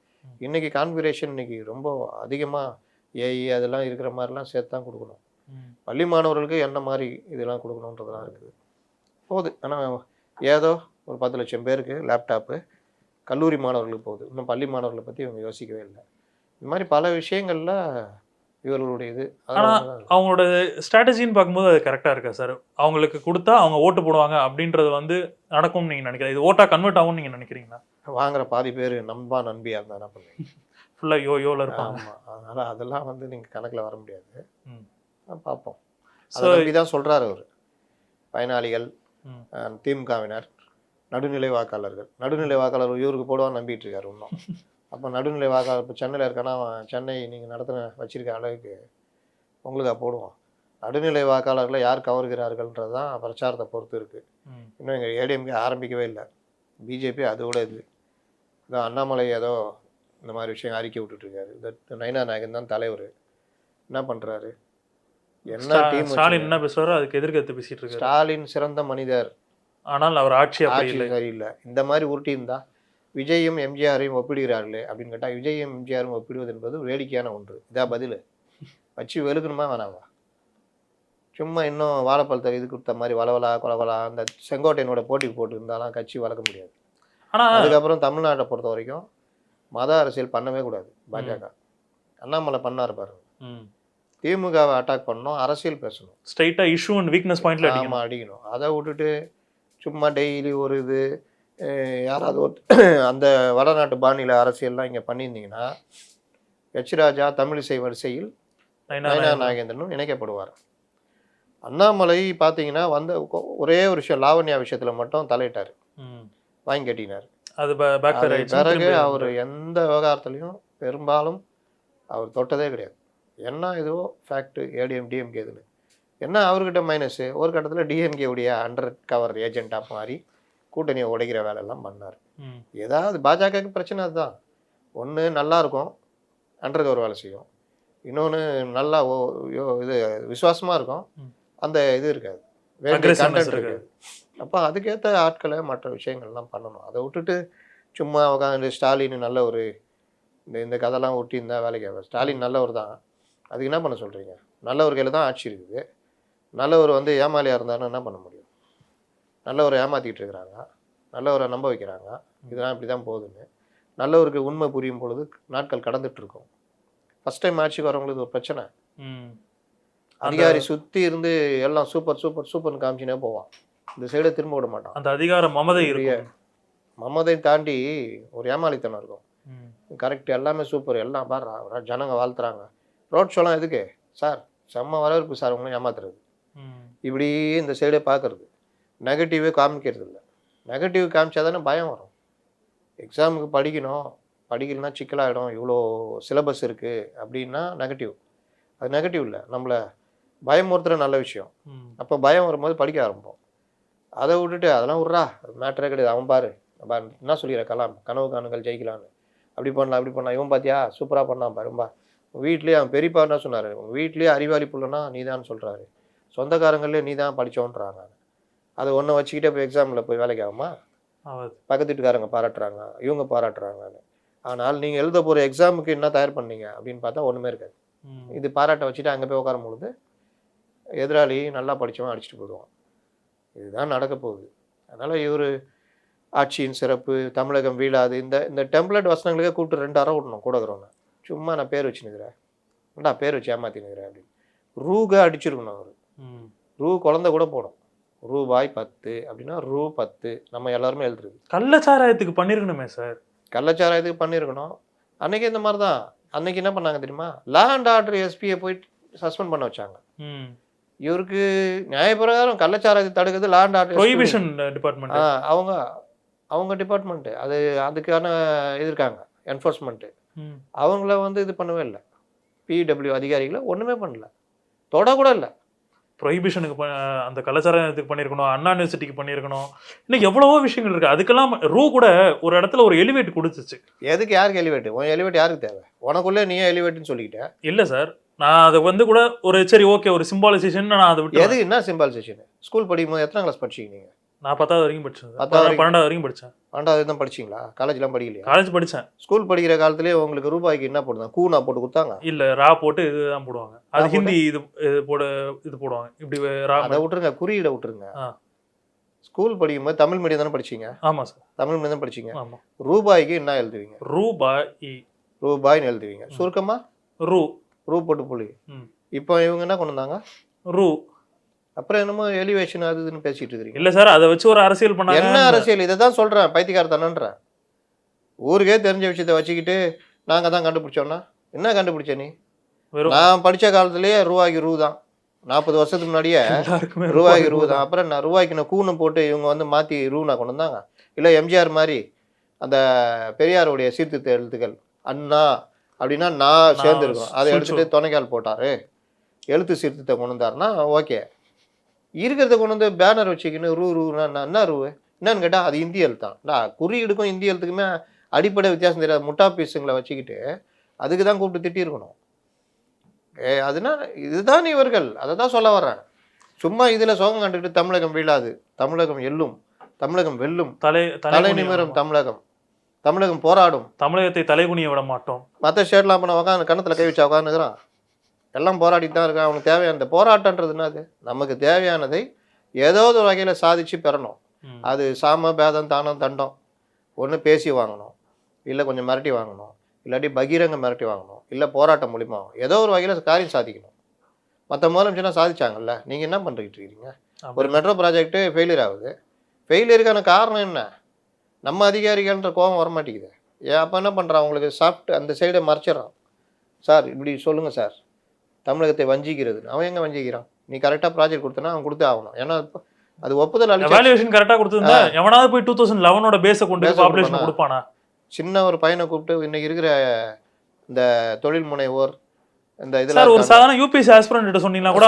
இன்னைக்கு கான்ஃபிகரேஷன் இன்னைக்கு ரொம்ப அதிகமாக ஏஐ அதெல்லாம் இருக்கிற மாதிரிலாம் சேர்த்து தான் கொடுக்கணும். பள்ளி மாணவர்களுக்கு என்ன மாதிரி இதெல்லாம் கொடுக்கணுன்றதெல்லாம் இருக்குது போகுது. ஆனால் ஏதோ ஒரு 10 லட்சம் பேருக்கு லேப்டாப்பு கல்லூரி மாணவர்களுக்கு போகுது. இன்னும் பள்ளி மாணவர்களை பற்றி இவங்க யோசிக்கவே இல்லை. இந்த மாதிரி பல விஷயங்களில் இவர்களுடைய இது. ஆனால் அவங்களோட ஸ்ட்ராட்டஜின்னு பார்க்கும்போது அது கரெக்டாக இருக்கா சார்? அவங்களுக்கு கொடுத்தா அவங்க ஓட்டு போடுவாங்க அப்படின்றது வந்து நடக்கும்னு நீங்கள் நினைக்கிறீங்க? இது ஓட்டாக கன்வெர்ட் ஆகும்னு நீங்கள் நினைக்கிறீங்களா? வாங்குற பாதி பேர் நண்பா நண்பியாக இருந்தால் என்ன பண்ணுவீங்க? ஃபுல்லாக யோவில் இருப்பாங்க. ஆமாம், அதனால் அதெல்லாம் வந்து நீங்கள் கணக்கில் வர முடியாது. பார்ப்போம். அதை நம்பி தான் சொல்கிறார் அவர். பயனாளிகள், திமுகவினர், நடுநிலை வாக்காளர்கள். நடுநிலை வாக்காளர் இவருக்கு போடுவான்னு நம்பிட்டு இருக்காரு இன்னும். அப்போ நடுநிலை வாக்காளர் இப்போ சென்னையில் இருக்கானா, சென்னை நீங்கள் நடத்தின வச்சிருக்க அளவுக்கு உங்களுக்கு போடுவோம். நடுநிலை வாக்காளர்களை யார் கவர்கிறார்கள்ன்றது தான் பிரச்சாரத்தை பொறுத்து இருக்குது. இன்னும் எங்கள் ஏடிஎம்கே ஆரம்பிக்கவே இல்லை. பிஜேபி அதோட இது இதான். அண்ணாமலை ஏதோ இந்த மாதிரி விஷயம் அறிக்கை விட்டுட்ருக்காரு. இந்த நயினா நாயகன் தான் தலைவர். என்ன பண்ணுறாரு? என்ன டீம் ஸ்டாலின் என்ன பேசுறாரோ அதுக்கு எதிர்கருத்து பேசிட்டு இருக்காரு. ஸ்டாலின் சிறந்த மனிதர், ஆனால் அவர் ஆட்சி சரியில்லை. இந்த மாதிரி உருட்டி இருந்தா விஜயும் எம்ஜிஆரையும் ஒப்பிடுகிறார்களே அப்படின்னு கேட்டால் விஜயும் எம்ஜிஆரும் ஒப்பிடுவது என்பது வேடிக்கையான ஒன்று. இதான் பதில். வச்சு வெளுக்கணுமா வேணாமா? சும்மா இன்னும் வாழைப்பழத்தை இது கொடுத்த மாதிரி வளவலா கொலவலா அந்த செங்கோட்டையனோட போட்டி போட்டு இருந்தாலும் கட்சி வளர்க்க முடியாது. ஆனால் அதுக்கப்புறம் தமிழ்நாட்டை பொறுத்த வரைக்கும் மத அரசியல் பண்ணவே கூடாது. பாஜக அண்ணாமலை பண்ணார் பாருங்க. திமுகவை அட்டாக் பண்ணணும், அரசியல் பேசணும், ஸ்ட்ரைட்டாக இஷ்யூ அண்ட் வீக்னஸ் பாயிண்ட்ல அடிக்கணும். அதை விட்டுட்டு சும்மா டெய்லி ஒரு இது யாராவது அந்த வடநாட்டு பாணியில் அரசியல்லாம் இங்கே பண்ணியிருந்தீங்கன்னா எச் ராஜா தமிழிசை வரிசையில் நயனா நாகேந்திரனும் இணைக்கப்படுவார். அண்ணாமலை பார்த்தீங்கன்னா ஒரே ஒரு விஷயம் லாவண்யா விஷயத்தில் மட்டும் தலையிட்டார், வாங்கி கட்டினார். அது பிறகு அவர் எந்த விவகாரத்துலையும் பெரும்பாலும் அவர் தொட்டதே கிடையாது. என்ன இதுவோ ஃபேக்ட் ஏடிஎம் டிஎம்கே இதில் என்ன அவர்கிட்ட மைனஸு, ஒரு கட்டத்தில் டிஎம்கேவுடைய அண்டர் கவர் ஏஜென்ட்டாக மாறி கூட்டணியை உடைக்கிற வேலையெல்லாம் பண்ணார். ஏதாவது பாஜகவுக்கு பிரச்சனை அதுதான். ஒன்று நல்லா இருக்கும், அண்டர் கவர் வேலை செய்யும். இன்னொன்று நல்லா இது விசுவாசமாக இருக்கும், அந்த இது இருக்காது, கண்டென்ட் இருக்காது. அப்போ அதுக்கேற்ற ஆட்களை மற்ற விஷயங்கள்லாம் பண்ணணும். அதை விட்டுட்டு சும்மா உட்காந்து ஸ்டாலின் நல்ல ஒரு இந்த கதைலாம் ஒட்டி இருந்தால் வேலைக்கு ஆகும். ஸ்டாலின் நல்லவர் தான், அதுக்கு என்ன பண்ண சொல்கிறீங்க? நல்லவர் கையில் தான் ஆட்சி இருக்குது. நல்லவர் ஏமாலியாக இருந்தாருன்னு என்ன பண்ண முடியும்? நல்லவரை ஏமாற்றிக்கிட்டு இருக்கிறாங்க, நல்லவரை நம்ப வைக்கிறாங்க. இதெல்லாம் இப்படி தான் போகுதுன்னு நல்லவருக்கு உண்மை புரியும் பொழுது நாட்கள் கடந்துட்டு இருக்கும். ஃபஸ்ட் டைம் ஆட்சிக்கு வரவங்களுக்கு ஒரு பிரச்சனை. அதிகாரி சுற்றி இருந்து எல்லாம் சூப்பர் சூப்பர் சூப்பர்னு காமிச்சினே போவான், இந்த சைடை திரும்ப விட மாட்டான். அந்த அதிகார மமதை தாண்டி ஒரு ஏமாளித்தனம் இருக்கும். கரெக்ட், எல்லாமே சூப்பர், எல்லாம் பாரு ஜனங்க வாழ்த்துறாங்க. ரோட் ஷோலாம் எதுக்கு சார்? செம்ம வரவேற்பு சார், உங்களும் ஏமாத்துறது. இப்படி இந்த சைடே பார்க்கறது, நெகட்டிவே காமிக்கிறது இல்லை. நெகட்டிவ் காமிச்சா தானே பயம் வரும். எக்ஸாமுக்கு படிக்கணும், படிக்கலன்னா சிக்கலாகிடும், இவ்வளோ சிலபஸ் இருக்குது அப்படின்னா நெகட்டிவ். அது நெகட்டிவ் இல்லை, நம்மளை பயமுறுத்துகிற நல்ல விஷயம். அப்போ பயம் வரும்போது படிக்க ஆரம்பிப்போம். அதை விட்டுட்டு அதெல்லாம் விட்றா, மேட்டரே கிடையாது, அவன் பாரு என்ன சொல்லிடுற கலாம் கனவு காணுங்கள் ஜெயிக்கலான்னு, அப்படி பண்ணலாம் அப்படி பண்ணலாம், இவன் பார்த்தியா சூப்பராக பண்ணான் பாரும்பா. வீட்லேயே அவன் பெரியப்பா என்ன சொன்னார், வீட்லேயே அறிவாளி புள்ளனா நீ தான் சொல்கிறாரு, சொந்தக்காரங்களே நீ தான் படித்தோன்றாங்க. அதை ஒன்றை வச்சுக்கிட்டே போய் எக்ஸாமில் போய் வேலைக்கு ஆகுமா? பக்கத்து வீட்டுக்காரங்க பாராட்டுறாங்க, இவங்க பாராட்டுறாங்கன்னு. ஆனால் நீங்கள் எழுத போகிற எக்ஸாமுக்கு என்ன தயார் பண்ணீங்க அப்படின்னு பார்த்தா ஒன்றுமே இருக்காது. இது பாராட்டை வச்சுட்டு அங்கே போய் உட்காரும் பொழுது எதிராளி நல்லா படித்தவன் அடிச்சுட்டு போடுவான். இதுதான் நடக்க போகுது. அதனால் இவர் ஆட்சியின் சிறப்பு, தமிழகம் வீழாது, இந்த டெம்ப்ளேட் வசனங்களுக்கே கூப்பிட்டு 2 அரை விடணும் கூட இருக்கிறவங்க. சும்மா நான் பேர் வச்சுன்னுக்கிறேன், பேர் வச்சு ஏமாத்தினுக்கிறேன் அப்படின்னு ரூக அடிச்சிருக்கணும். அவர் ரூ குழந்தை கூட போடும், ரூபாய் 10 அப்படின்னா ரூ 10 நம்ம எல்லாருமே எழுதுறது. கள்ளச்சாராயத்துக்கு பண்ணிருக்கணுமே சார், கள்ளச்சாராயத்துக்கு பண்ணியிருக்கணும். அன்னைக்கு இந்த மாதிரி தான். அன்னைக்கு என்ன பண்ணாங்க தெரியுமா? லா அண்ட் ஆர்டர் எஸ்பியை போயிட்டு சஸ்பெண்ட் பண்ண வச்சாங்க. இவருக்கு நியாயப்பிரகாரம் கள்ளச்சாராயத்தை தடுக்கிறது லா அண்ட் ஆர்டர் டிபார்ட்மெண்ட், அவங்க டிபார்ட்மெண்ட்டு. அதுக்கான இது இருக்காங்க என்ஃபோர்ஸ்மெண்ட்டு. அவங்கள இது பண்ணவே இல்லை. பிடபிள்யூ அதிகாரிகளை ஒன்றுமே பண்ணல, தொட கூட இல்லை. ப்ரொஹிபிஷனுக்கு அந்த கலாச்சாரத்துக்கு பண்ணியிருக்கணும், அண்ணா யூனிவர்சிட்டிக்கு பண்ணியிருக்கணும், இன்னும் எவ்வளவோ விஷயங்கள் இருக்குது. அதுக்கெல்லாம் ரூ கூட ஒரு இடத்துல ஒரு எலிவேட் கொடுத்துச்சு. எதுக்கு? யாருக்கு எலிவேட்? உன் எலிவேட் யாருக்கு தேவை? உனக்குள்ளே நீ எலிவேட்னு சொல்லிக்கிட்டேன். இல்லை சார், நான் அதை கூட ஒரு சரி ஓகே ஒரு சிம்பாலிசேஷன் நான் அதை விட்டு. எது என்ன சிம்பாலிசேஷன்? ஸ்கூல் படிக்கும்போது எத்தனை கிளாஸ் படிச்சீங்க நீங்கள்? நான் 10வது வரைக்கும் படித்தேன். 12வது வரைக்கும் படித்தேன். 12வது தான் படிச்சிங்களா? காலேஜ்லாம் படிக்கலையா? காலேஜ் படித்தேன். ஸ்கூல் படிக்கிற காலத்துலேயே உங்களுக்கு ரூபாய்க்கு என்ன போடுதாங்க? கூனா போட்டு கொடுத்தாங்க? இல்லை, ரா போட்டு இதுதான் போடுவாங்க. அது ஹிந்தி இது போடுவாங்க. இப்படி ரா அதை விட்டுருங்க, குறியீடை விட்டுருங்க. ஸ்கூல் படிக்கும்போது தமிழ் மீடியம் தானே படிச்சிங்க? ஆமாம் சார், தமிழ் மீடியம் தான் படிச்சிங்க. ஆமாம். ரூபாய்க்கு என்ன எழுதுவீங்க? ரூபாய்னு எழுதுவீங்க. சுருக்கமா ரூ போட்டு புள்ளி. இப்போ இவங்க என்ன கொண்டு வந்தாங்க? ரூ. அப்புறம் என்னமோ எலிவேஷன் அது இதுன்னு பேசிட்டு இருக்கிறீங்க. இல்லை சார், அதை வச்சு ஒரு அரசியல் பண்ண. என்ன அரசியல்? இதை தான் சொல்கிறேன், பைத்தியக்காரத்தானன்றேன். ஊருக்கே தெரிஞ்ச விஷயத்தை வச்சுக்கிட்டு நாங்கள் தான் கண்டுபிடிச்சோன்னா என்ன கண்டுபிடிச்ச நீ? நான் படித்த காலத்துலேயே ரூபாய்க்கு ரூ தான். 40 வருஷத்துக்கு முன்னாடியே ரூபாய்க்கு ரூ தான். அப்புறம் நான் ரூபாய்க்கு நான் கூணு போட்டு இவங்க மாற்றி ரூனா கொண்டு வந்தாங்க. இல்லை எம்ஜிஆர் மாதிரி அந்த பெரியாருடைய சீர்திருத்த எழுத்துக்கள் அண்ணா அப்படின்னா நான் சேர்ந்துருக்கோம், அதை எடுத்துகிட்டு துணைக்கால் போட்டார், எழுத்து சீர்திருத்தத்தை கொண்டு வந்தாருன்னா ஓகே. இருக்கிறத கொண்டு பேனர் வச்சுக்கின்னு ரூனா என்ன ரூ என்னன்னு கேட்டால் அது இந்திய எழுத்தான். குறியீடுக்கும் இந்திய எழுத்துக்குமே அடிப்படை வித்தியாசம் தெரியாது முட்டா பீஸுங்களை வச்சுக்கிட்டு அதுக்கு தான் கூப்பிட்டு திட்டிருக்கணும். அதனால இதுதான் இவர்கள் அதை தான் சொல்ல வர்றேன். சும்மா இதில் சோகம் கண்டுக்கிட்டு தமிழகம் வீழாது, தமிழகம் எல்லும், தமிழகம் வெல்லும், தலை நிமிரும் தமிழகம் தமிழகம் போராடும். தமிழகத்தை தலைகுனிய விட மாட்டோம். மற்ற ஸ்டேட்லாம் பண்ண உட்காந்து கணத்தில் கை வச்சு உட்காந்துக்கிறான். எல்லாம் போராடிட்டு தான் இருக்கான். அவனுக்கு தேவையான போராட்டன்றது என்னது? நமக்கு தேவையானதை ஏதோ ஒரு வகையில் சாதிச்சு பெறணும். அது சாம பேதம் தானம் தண்டம் ஒன்று பேசி வாங்கணும், இல்லை கொஞ்சம் மிரட்டி வாங்கணும், இல்லாட்டி பகிரங்க மிரட்டி வாங்கணும், இல்லை போராட்டம் மூலிமா ஏதோ ஒரு வகையில் காரியம் சாதிக்கணும். மற்ற முதலமைச்சர்லாம் சாதிச்சாங்கல்ல, நீங்கள் என்ன பண்ணிக்கிட்டு இருக்கீங்க? ஒரு மெட்ரோ ப்ராஜெக்ட்டு ஃபெயிலியர் ஆகுது. ஃபெயிலியருக்கான காரணம் என்ன? நம்ம அதிகாரிகள்ன்ற கோபம் வரமாட்டேங்குது. ஏன் அப்போ என்ன பண்ணுறான்? அவங்களுக்கு சாப்பிட்டு அந்த சைடை மறைச்சிடறான். சார் இப்படி சொல்லுங்கள் சார், தமிழகத்தை வஞ்சிக்கிறது. அவன் எங்கே வஞ்சிக்கிறான்? நீ கரெக்டாக ப்ராஜெக்ட் கொடுத்தனா அவன் கொடுத்தே ஆகணும். ஏன்னா அது ஒப்புதல் எவாலுவேஷன் கரெக்டாக கொடுத்துருந்தா எவனாவது போய் 2011ஓட பேஸை கொண்டு பாப்புலேஷன் கொடுப்பானா? சின்ன ஒரு பையனை கூப்பிட்டு இன்னைக்கு இருக்கிற இந்த தொழில் முனைவோர் இந்த இதுல ஒரு சாதாரண யூபிஎஸ்சி ஆஸ்பிரண்ட் சொன்னீங்கன்னா கூட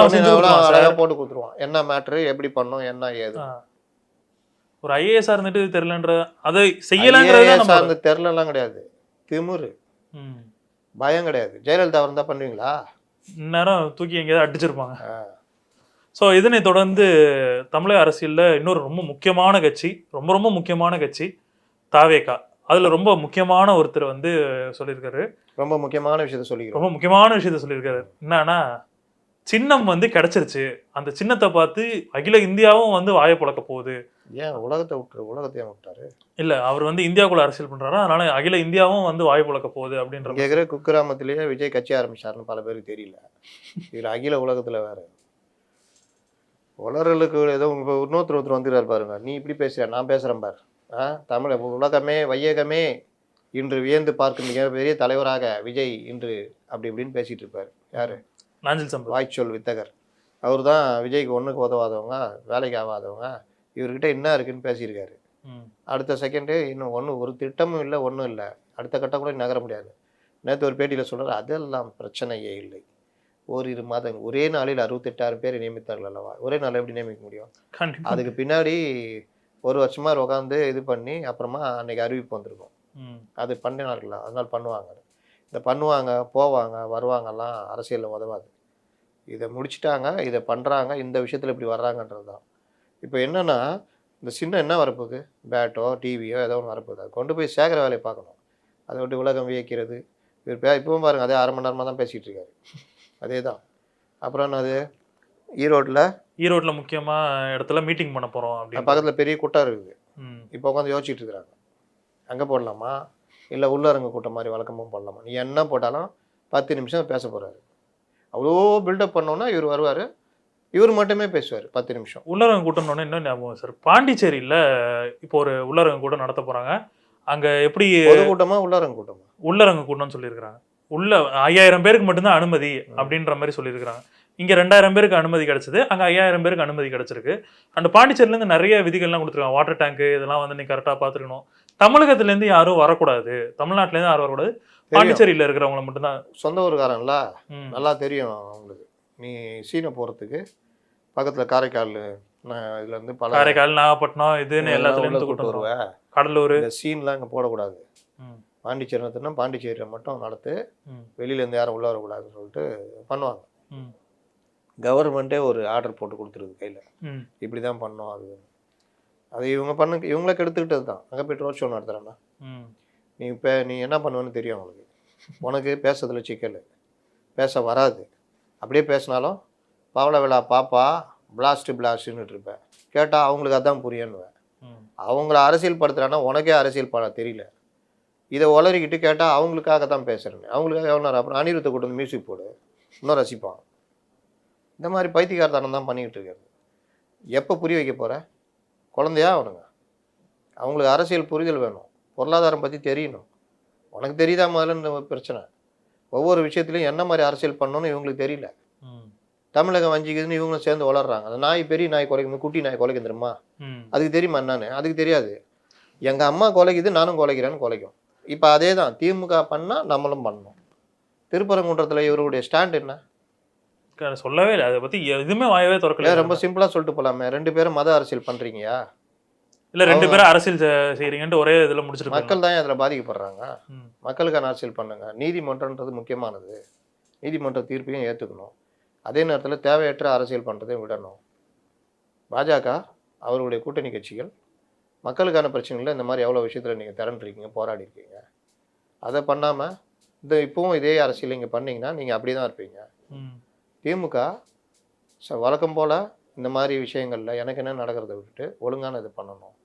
அழகாக போட்டு கொடுத்துருவான். என்ன மேட்ரு, எப்படி பண்ணணும், என்ன ஏது. ஒரு ஐஏஎஸ் இருந்துட்டு தெரியலன்ற அதை செய்யலங்கிறது தெரியலாம் கிடையாது. திமுரு, பயம் கிடையாது. ஜெயலலிதா இருந்தா பண்ணுவீங்களா? இந்நேரம் தூக்கி எங்கேயாவது அடிச்சிருப்பாங்க. ஸோ இதனை தொடர்ந்து தமிழக அரசியலில் இன்னொரு ரொம்ப முக்கியமான கட்சி, ரொம்ப ரொம்ப முக்கியமான கட்சி தாவேகா. அதில் ரொம்ப முக்கியமான ஒருத்தர் வந்து சொல்லியிருக்காரு. ரொம்ப முக்கியமான விஷயத்த சொல்லியிருக்காரு. என்னன்னா, சின்னம் வந்து கிடைச்சிருச்சு, அந்த சின்னத்தை பார்த்து அகில இந்தியாவும் வந்து வாயை புழக்க போகுது. ஏன் உலகத்தை விட்டாரு? இல்லை, அவர் வந்து இந்தியாவுக்குள்ள அரசியல் பண்ணுறாரு, அதனால அகில இந்தியாவும் வந்து வாயை புழக்க போகுது அப்படின்ற. கேட்குற குக்கிராமத்திலேயே விஜய் கட்சி ஆரம்பிச்சாருன்னு பல பேருக்கு தெரியல. இதில் அகில உலகத்தில் வேற வளர்களுக்கு ஏதோ இன்னொருத்தர் வந்துடுறாரு பாருங்க. நீ இப்படி பேசுற, நான் பேசுகிறேன் பாரு. தமிழ் உலகமே வையகமே இன்று வியந்து பார்க்கும் மிகப்பெரிய தலைவராக விஜய் இன்று அப்படி இப்படின்னு பேசிட்டு இருப்பார். யாரு? நாஞ்சில் சம்பத், வாய்ச்சொல் வித்தகர். அவர் தான் விஜய்க்கு ஒன்றுக்கு உதவாதவங்க, வேலைக்கு ஆகாதவங்க, இவர்கிட்ட என்ன இருக்குன்னு பேசியிருக்காரு. அடுத்த செகண்டு இன்னும் ஒரு திட்டமும் இல்லை, ஒன்றும் இல்லை, அடுத்த கட்டம் கூட நகர முடியாது. நேற்று ஒரு பேட்டியில் சொல்கிறார், அதெல்லாம் பிரச்சனையே இல்லை, ஓரிரு மாதங்கள் ஒரே நாளில் 68,000 பேர் நியமித்தார்கள் அல்லவா, ஒரே நாளில் எப்படி நியமிக்க முடியும்? அதுக்கு பின்னாடி ஒரு வருஷமா உட்காந்து இது பண்ணி அப்புறமா அன்னைக்கு அறிவிப்பு வந்திருக்கும். அது பண்ண நாட்களா, அதனால பண்ணுவாங்க. இதை பண்ணுவாங்க, போவாங்க, வருவாங்கலாம் அரசியலில் உதவாது. இதை முடிச்சுட்டாங்க, இதை பண்ணுறாங்க, இந்த விஷயத்தில் இப்படி வர்றாங்கன்றது தான். இப்போ என்னென்னா, இந்த சின்ன என்ன வரப்போகுது? பேட்டோ டிவியோ ஏதோ ஒன்று வரப்போகுது. அது கொண்டு போய் சேர்க்குற வேலையை பார்க்கணும். அதை விட்டு உலகம் வியக்கிறது. இவர் இப்பவும் பாருங்கள், அதே 1/2 மணி நேரமாக தான் பேசிகிட்டு இருக்காரு. அதே தான். அப்புறம் என்னது, ஈரோட்டில் முக்கியமாக இடத்துல மீட்டிங் பண்ண போகிறோம் அப்படின்னு பக்கத்தில் பெரிய கூட்டம் இருக்குது. இப்போ உட்காந்து யோசிச்சுட்டு இருக்கிறாங்க, அங்கே போடலாமா இல்லை உள்ளரங்க கூட்டம் மாதிரி வழக்கமும் போடலாமா? நீ என்ன போட்டாலும் 10 நிமிஷம் பேச போகிறாரு. அவ்வளோ பில்டப் பண்ணோன்னா இவர் வருவார், இவர் மட்டுமே பேசுவார் 10 நிமிஷம். உள்ளரங்க கூட்டம்னு இன்னும் ஞாபகம் சார், பாண்டிச்சேரியில் இப்போ ஒரு உள்ளரங்க கூட்டம் நடத்த போகிறாங்க. அங்கே எப்படி கூட்டமாக உள்ளரங்க கூட்டம்னு சொல்லியிருக்கிறாங்க. உள்ள 5000 பேருக்கு மட்டும்தான் அனுமதி அப்படின்ற மாதிரி சொல்லியிருக்கிறாங்க. இங்கே 2000 பேருக்கு அனுமதி கிடைச்சது, அங்கே 5000 பேருக்கு அனுமதி கிடைச்சிருக்கு. அந்த பாண்டிச்சேரியிலேருந்து நிறைய விதிகள்லாம் கொடுத்துருக்காங்க. வாட்டர் டேங்க்கு இதெல்லாம் வந்து நீ கரெக்டாக பார்த்துருக்கணும். தமிழகத்துலேருந்து யாரும் வரக்கூடாது, தமிழ்நாட்டிலேருந்து யாரும் வரக்கூடாது, பாண்டிச்சேரியில் இருக்கிறவங்களை மட்டும்தான். சொந்த ஊருக்காரன்ல நல்லா தெரியும் அவங்களுக்கு. நீ சீனை போகிறதுக்கு பக்கத்தில் காரைக்கால், இதுல இருந்து காரைக்கால், நாகப்பட்டினம், இதுன்னு எல்லாத்துலேருந்து கூட்டு வருவேன். கடலூர், இந்த சீன்லாம் இங்கே போடக்கூடாது. பாண்டிச்சேரி நடத்தினா பாண்டிச்சேரியில் மட்டும் நடத்து, வெளியிலேருந்து யாரும் உள்ள வரக்கூடாதுன்னு சொல்லிட்டு பண்ணுவாங்க. கவர்மெண்ட்டே ஒரு ஆர்டர் போட்டு கொடுத்துருது கையில், இப்படி தான் பண்ணோம். அது இவங்கள கெடுத்துக்கிட்டது தான். அங்கே போய் ரோட் ஷோ நடத்துகிறேன்னா நீ என்ன பண்ணுவேன்னு தெரியும் அவங்களுக்கு. உனக்கு பேசுறதுல சிக்கல், பேச வராது. அப்படியே பேசினாலும் பவள விழா பாப்பா பிளாஸ்ட்டுன்னு இருப்பேன். கேட்டால் அவங்களுக்கு அதான் புரியன்னுவேன். அவங்கள அரசியல் படுத்துறான்னா உனக்கே அரசியல் தெரியல. இதை உளறிக்கிட்டு கேட்டால் அவங்களுக்காக தான் பேசுகிறேன்னு, அவங்களுக்காக எவ்வளோ நேரம். அப்புறம் அனிருத்தை கூட்டு வந்து மியூசிக் போடு, இன்னும் ரசிப்பான். இந்த மாதிரி பைத்தியக்காரத்தனம் தான் பண்ணிக்கிட்டு இருக்கிறது. எப்போ புரிய வைக்க போகிற? குழந்தையா அவனுங்க. அவங்களுக்கு அரசியல் புரிதல் வேணும், பொருளாதாரம் பற்றி தெரியணும். உனக்கு தெரியுதா முதல்ல பிரச்சனை? ஒவ்வொரு விஷயத்துலையும் என்ன மாதிரி அரசியல் பண்ணணும்னு இவங்களுக்கு தெரியல. தமிழகம் வஞ்சிக்குதுன்னு இவங்களும் சேர்ந்து வளர்றாங்க. அந்த நாய் பெரிய நாய் குலைக்குது, குட்டி நாய் குலைக்கு தெரியுமா? அதுக்கு தெரியுமா என்னன்னு? அதுக்கு தெரியாது. எங்கள் அம்மா குலைக்குது, நானும் குலைக்கிறேன்னு குலைக்கும். இப்போ அதே தான் திமுக பண்ணால் நம்மளும் பண்ணணும். திருப்பரங்குன்றத்தில் இவருடைய ஸ்டாண்ட் என்ன? சொல்லவே இல்லை, அதை பற்றி எதுவுமே வாயவே திறக்கல. ரொம்ப சிம்பிளாக சொல்லிட்டு போகலாமே, 2 பேரும் மத அரசியல் பண்ணுறீங்கயா? இல்லை 2 பேரும் அரசியல் செய்கிறீங்கன்ட்டு ஒரே இதில் முடிச்சிட்டு மக்கள் தான் அதில் பாதிக்கப்படுறாங்க. மக்களுக்கான அரசியல் பண்ணுங்க. நீதிமன்றன்றது முக்கியமானது. நீதிமன்ற தீர்ப்பையும் ஏற்றுக்கணும். அதே நேரத்தில் தேவையற்ற அரசியல் பண்ணுறதையும் விடணும். பாஜக அவர்களுடைய கூட்டணி கட்சிகள் மக்களுக்கான பிரச்சனைகளில் இந்த மாதிரி எவ்வளோ விஷயத்தில் நீங்கள் திரண்டுருக்கீங்க, போராடி இருக்கீங்க. அதை பண்ணாமல் இப்போவும் இதே அரசியல் நீங்கள் பண்ணீங்கன்னா நீங்கள் அப்படி தான் இருப்பீங்க. திமுக வழக்கம் போல் இந்த மாதிரி விஷயங்களில் எனக்கு என்ன நடக்கிறத விட்டுட்டு ஒழுங்கான இது பண்ணணும்,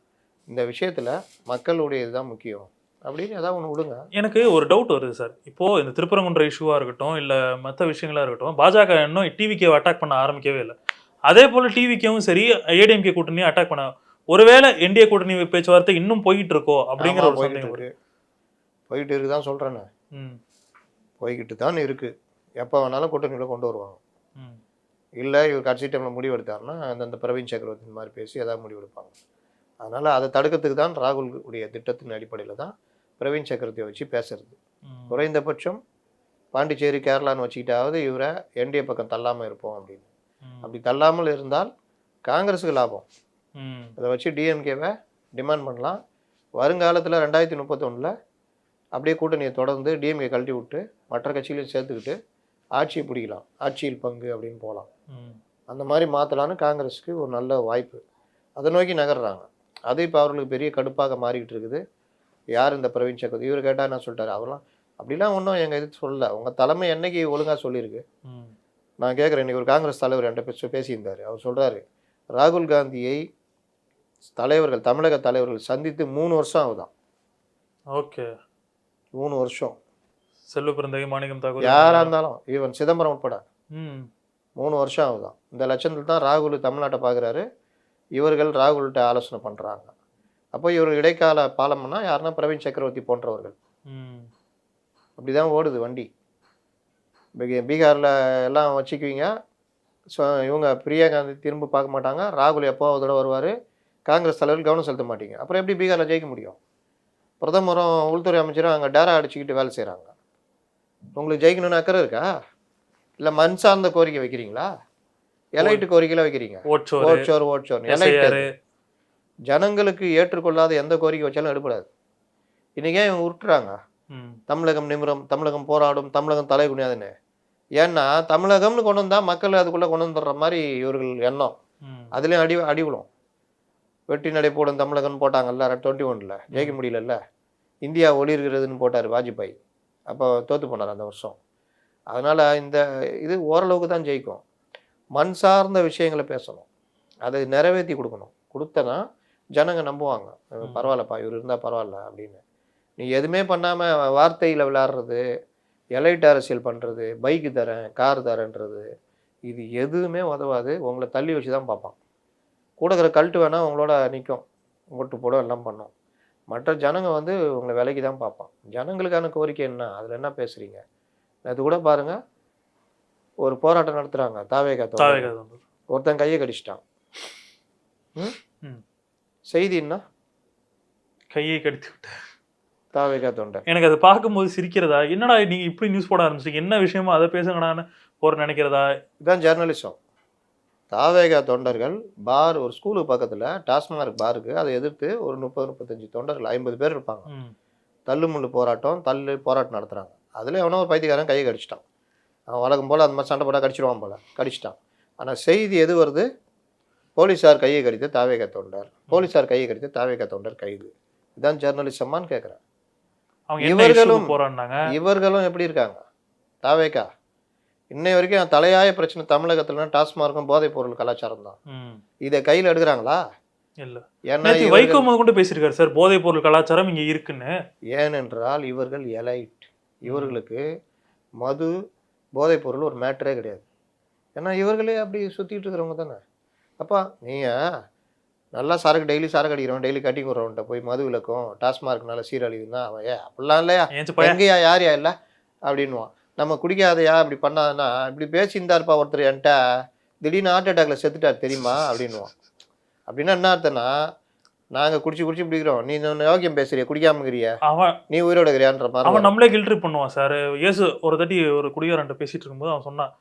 இந்த விஷயத்தில் மக்களுடைய இதுதான் முக்கியம் அப்படின்னு ஏதாவது ஒன்று விடுங்க. எனக்கு ஒரு டவுட் வருது சார். இப்போது இந்த திருப்பரங்குன்ற இஷ்யூவாக இருக்கட்டும், இல்லை மற்ற விஷயங்களாக இருக்கட்டும், பாஜக இன்னும் டிவிகேவை அட்டாக் பண்ண ஆரம்பிக்கவே இல்லை. அதே போல் டிவிகேவும் சரி, ஏடிஎம்கே கூட்டணியும் அட்டாக் பண்ண, ஒருவேளை என்டிஏ கூட்டணி பேச்சுவார்த்தை இன்னும் போயிட்டு இருக்கோ அப்படிங்கிற ஒரு சந்தேகம் இருக்கு. போயிட்டு இருக்கு தான் சொல்கிறேன்னு, போய்கிட்டு தான் இருக்குது. எப்போ வேணாலும் கூட்டணியில் கொண்டு வருவாங்க. இல்லை இவர் கட்சி டைமில் முடிவு எடுத்தாருன்னா அந்த பிரவீன் சக்கரவர்த்தி இந்த மாதிரி பேசி ஏதாவது முடிவு எடுப்பாங்க. அதனால் அதை தடுக்கிறதுக்கு தான் ராகுல் உடைய திட்டத்தின் அடிப்படையில் தான் பிரவீன் சக்கரவர்த்தியை வச்சு பேசுறது. குறைந்தபட்சம் பாண்டிச்சேரி கேரளான்னு வச்சுக்கிட்டாவது இவரை என்டிஏ பக்கம் தள்ளாமல் இருப்போம் அப்படின்னு. அப்படி தள்ளாமல் இருந்தால் காங்கிரஸுக்கு லாபம். அதை வச்சு டிஎம்கேவை டிமாண்ட் பண்ணலாம். வருங்காலத்தில் 2031 அப்படியே கூட்டணியை தொடர்ந்து டிஎம்கே கழட்டி விட்டு மற்ற கட்சிகளையும் சேர்த்துக்கிட்டு ஆட்சியை பிடிக்கலாம், ஆட்சியில் பங்கு அப்படின்னு போகலாம். அந்த மாதிரி மாற்றலான்னு காங்கிரஸுக்கு ஒரு நல்ல வாய்ப்பு. அதை நோக்கி நகர்றாங்க. அது இப்போ அவர்களுக்கு பெரிய கடுப்பாக மாறிக்கிட்டு இருக்குது. யார் இந்த பிரவீன் சக்கரவர்த்தி? இவர் கேட்டால் என்ன சொல்லிட்டாரு, அவரெல்லாம் அப்படிலாம் ஒன்றும் எங்கள் இது சொல்லலை. உங்கள் தலைமை என்னைக்கு ஒழுங்காக சொல்லியிருக்கு? நான் கேட்குறேன். இன்றைக்கி ஒரு காங்கிரஸ் தலைவர் என்கிட்ட பேசியிருந்தார். அவர் சொல்கிறாரு, ராகுல் காந்தியை தலைவர்கள், தமிழக தலைவர்கள் சந்தித்து 3 வருஷம் ஆகுதான். ஓகே, 3 வருஷம். செல்வ பிறந்தகை, மாணிக்கம் தாக்கூர், யாராக இருந்தாலும், ஈவன் சிதம்பரம் உட்பட 3 வருஷம் ஆகுதான். இந்த லட்சத்தில் தான் ராகுல் தமிழ்நாட்டை பார்க்குறாரு. இவர்கள் ராகுல்கிட்ட ஆலோசனை பண்ணுறாங்க. அப்போ இவர்கள் இடைக்கால பாலம்னா யாருன்னா பிரவீன் சக்கரவர்த்தி போன்றவர்கள். அப்படி தான் ஓடுது வண்டி. பீகாரில் எல்லாம் வச்சுக்குவீங்க. ஸோ இவங்க பிரியா காந்தி திரும்ப பார்க்க மாட்டாங்க. ராகுல் எப்போ ஒரு தடவை வருவார். காங்கிரஸ் தலைவர்கள் கவனம் செலுத்த மாட்டீங்க. அப்புறம் எப்படி பீகாரில் ஜெயிக்க முடியும்? பிரதமரும் உள்துறை அமைச்சரும் அங்கே டேரா அடிச்சுக்கிட்டு வேலை செய்கிறாங்க. உங்களுக்கு ஜெயிக்கணும்னு அக்கறை இருக்கா? இல்லை மண் சார்ந்த கோரிக்கை வைக்கிறீங்களா? எலைட்டு கோரிக்கையில் வைக்கிறீங்க. ஓட்சோர் எலைட்டு ஜனங்களுக்கு ஏற்றுக்கொள்ளாத எந்த கோரிக்கை வச்சாலும் எடுப்படாது. இன்றைக்கே இவங்க உருட்டுறாங்க, தமிழகம் நிமிரம், தமிழகம் போராடும், தமிழகம் தலை குனியாதுன்னு. ஏன்னா தமிழகம்னு கொண்டு வந்தால் மக்கள் அதுக்குள்ளே கொண்டு வந்துடுற மாதிரி இவர்கள் எண்ணம். அதுலேயும் அடிவிடும். வெற்றி நடை போடும் தமிழகம்னு போட்டாங்கல்ல 21 ஜெயிக்க முடியலல்ல. இந்தியா ஒளிர்கிறதுன்னு போட்டார் வாஜ்பாய். அப்போ தோற்று போனார் அந்த வருஷம். அதனால் இந்த இது ஓரளவுக்கு தான் ஜெயிக்கும். மண் சார்ந்த விஷயங்களை பேசணும், அதை நிறைவேற்றி கொடுக்கணும். கொடுத்தனா ஜனங்க நம்புவாங்க, பரவாயில்லப்பா இவர் இருந்தால் பரவாயில்ல அப்படின்னு. நீ எதுவுமே பண்ணாமல் வார்த்தையில் விளையாடுறது, எலைட் அரசியல் பண்ணுறது, பைக்கு தரேன் கார் தரேன்றது, இது எதுவுமே உதவாது. உங்களை தள்ளி வச்சு தான் பார்ப்பான். கூட இருக்கிற கல்ட்டு வேணால் உங்களோட நிற்கும், ஓட்டு போட எல்லாம் பண்ணோம். மற்ற ஜனங்க உங்களை விலைக்கு தான் பார்ப்பான். ஜனங்களுக்கான கோரிக்கை என்ன, அதில் என்ன பேசுகிறீங்க? அது கூட பாருங்கள், ஒரு போராட்டம் நடத்துகிறாங்க தாவேகா, ஒருத்தன் கையை கடிச்சிட்டான். செய்தி என்ன? கையை கடித்து விட்ட தாவேகா தொண்டர். எனக்கு அதை பார்க்கும்போது சிரிக்கிறதா, என்னடா நீங்கள் இப்படி நியூஸ் போட ஆரம்பிச்சிட்டீங்க, என்ன விஷயமோ அதை பேசுங்கடான்னு போகிற நினைக்கிறதா? இதுதான் ஜேர்னலிசம். தாவேகா தொண்டர்கள் பார், ஒரு ஸ்கூலுக்கு பக்கத்தில் டாஸ்மார்க் பாருக்கு, அதை எதிர்த்து ஒரு 30-35 தொண்டர்கள் 50 பேர் இருப்பாங்க. தள்ளுமுள்ளு போராட்டம் நடத்துகிறாங்க. அதில் எவனோ ஒரு பைத்தியக்காரன் கையை கடிச்சிட்டான். அவன் வழக்கம் போல் அந்த மாதிரி சண்டை போட்டால் கடிச்சிடுவான் போல், கடிச்சிட்டான். ஆனால் செய்தி எது வருது? போலீஸார் கையை கடித்து தாவேகா தொண்டர், போலீஸார் கையை கடித்து தாவேகா தொண்டர் கைது. இதுதான் ஜேர்னலிசமான்னு கேட்குறேன். இவர்களும் எப்படி இருக்காங்க? தாவேகா இன்னை வரைக்கும் தலையாய பிரச்சனை தமிழகத்துல டாஸ்மார்க்கும் போதைப் பொருள் கலாச்சாரம் தான். இதை கையில் எடுக்கிறாங்களா? இல்ல. ஏன்னா வைகோ கொண்டு பேசியிருக்காரு சார், போதைப் பொருள் கலாச்சாரம் இங்க இருக்குன்னு. ஏனென்றால் இவர்கள் எலைட். இவர்களுக்கு மது, போதைப் பொருள் ஒரு மேட்டரே கிடையாது. ஏன்னா இவர்களே அப்படி சுற்றிட்டு இருக்கிறவங்க தானே. அப்பா நீங்கள் நல்லா சரக்கு, டெய்லி சரக்கு அடிக்கிறவன், டெய்லி கட்டி கொடுறவன்ட்ட போய் மது விலக்கும் டாஸ்மார்க்னால சீரழிவுன்னா அவன் அப்படிலாம் இல்லையா, எங்கேயா யாரையா இல்லை அப்படின்வான். நம்ம குடிக்காதையா அப்படி பண்ணாதுன்னா, இப்படி பேசியிருந்தாருப்பா ஒருத்தர் என்கிட்ட, திடீர்னு ஹார்ட் அட்டாக்ல செத்துட்டார் தெரியுமா அப்படின்வான். அப்படின்னா என்ன அர்த்தம்னா, நாங்கள் குடிச்சு பிடிக்கிறோம், நீ யோக்கியம் பேசுறிய, குடிக்காமக்கிறிய, அவன் நீ உயிரோட இருக்கிறியான்ற மாதிரி அவன் நம்மளே கில்ட்ரி பண்ணுவான் சார். ஏசு ஒரு தட்டி ஒரு குடிகாரன்ட்ட பேசிட்டு இருக்கும்போது அவன் சொன்னான்,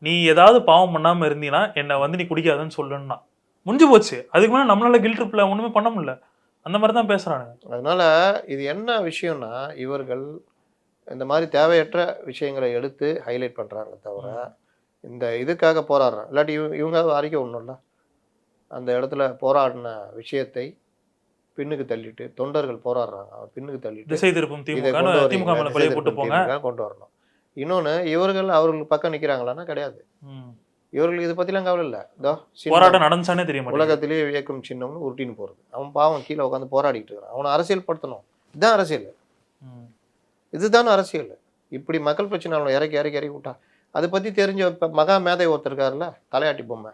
நீ ஏதாவது பாவம் பண்ணாமல் இருந்தீங்கன்னா என்னை நீ குடிக்காதுன்னு சொல்லுன்னா முடிஞ்சு போச்சு. அதுக்கு மேலே நம்மளால கில்ட்ரிப்பில் ஒன்றுமே பண்ண முடியல. அந்த மாதிரி தான் பேசுகிறானுங்க. அதனால இது என்ன விஷயம்னா, இவர்கள் இந்த மாதிரி தேவையற்ற விஷயங்களை எடுத்து ஹைலைட் பண்ணுறாங்க தவிர இந்த இதுக்காக போராடுறாங்க. இல்லாட்டி இவங்க அறிக்கை ஒன்றும் இல்லை, அந்த இடத்துல போராடின விஷயத்தை பின்னுக்கு தள்ளிட்டு தொண்டர்கள் போராடுறாங்க, அவர் பின்னுக்கு தள்ளிட்டு திசை திருப்பும் இதை திமுக கொண்டு திமுக வரீங்களா, மேல திசை பழைய போட்டு திருப்பும் போங்க. திமுக கொண்டு வரணும். இன்னொன்று, இவர்கள் அவர்களுக்கு பக்கம் நிற்கிறாங்களான்னா கிடையாது. இவர்களுக்கு இதை பற்றிலாம் கவலை இல்லை. இதோ போராட்டம் நடந்துச்சானே தெரிய மாட்டேங்குது. உலகத்திலேயே இயக்கும் சின்னம்னு உருட்டின்னு போகிறது. அவன் பாவம் கீழே உட்காந்து போராடிட்டு இருக்கிறான். அவனை அரசியல் படுத்தணும். இதுதான் அரசியல், இதுதான் அரசியல். இப்படி மக்கள் பிரச்சனை அவனை இறக்கி இறக்கி இறக்கி விட்டா அதை பற்றி தெரிஞ்ச இப்போ மகா மேதை ஒருத்தர் இருக்காருல்ல, தலையாட்டி பொம்மை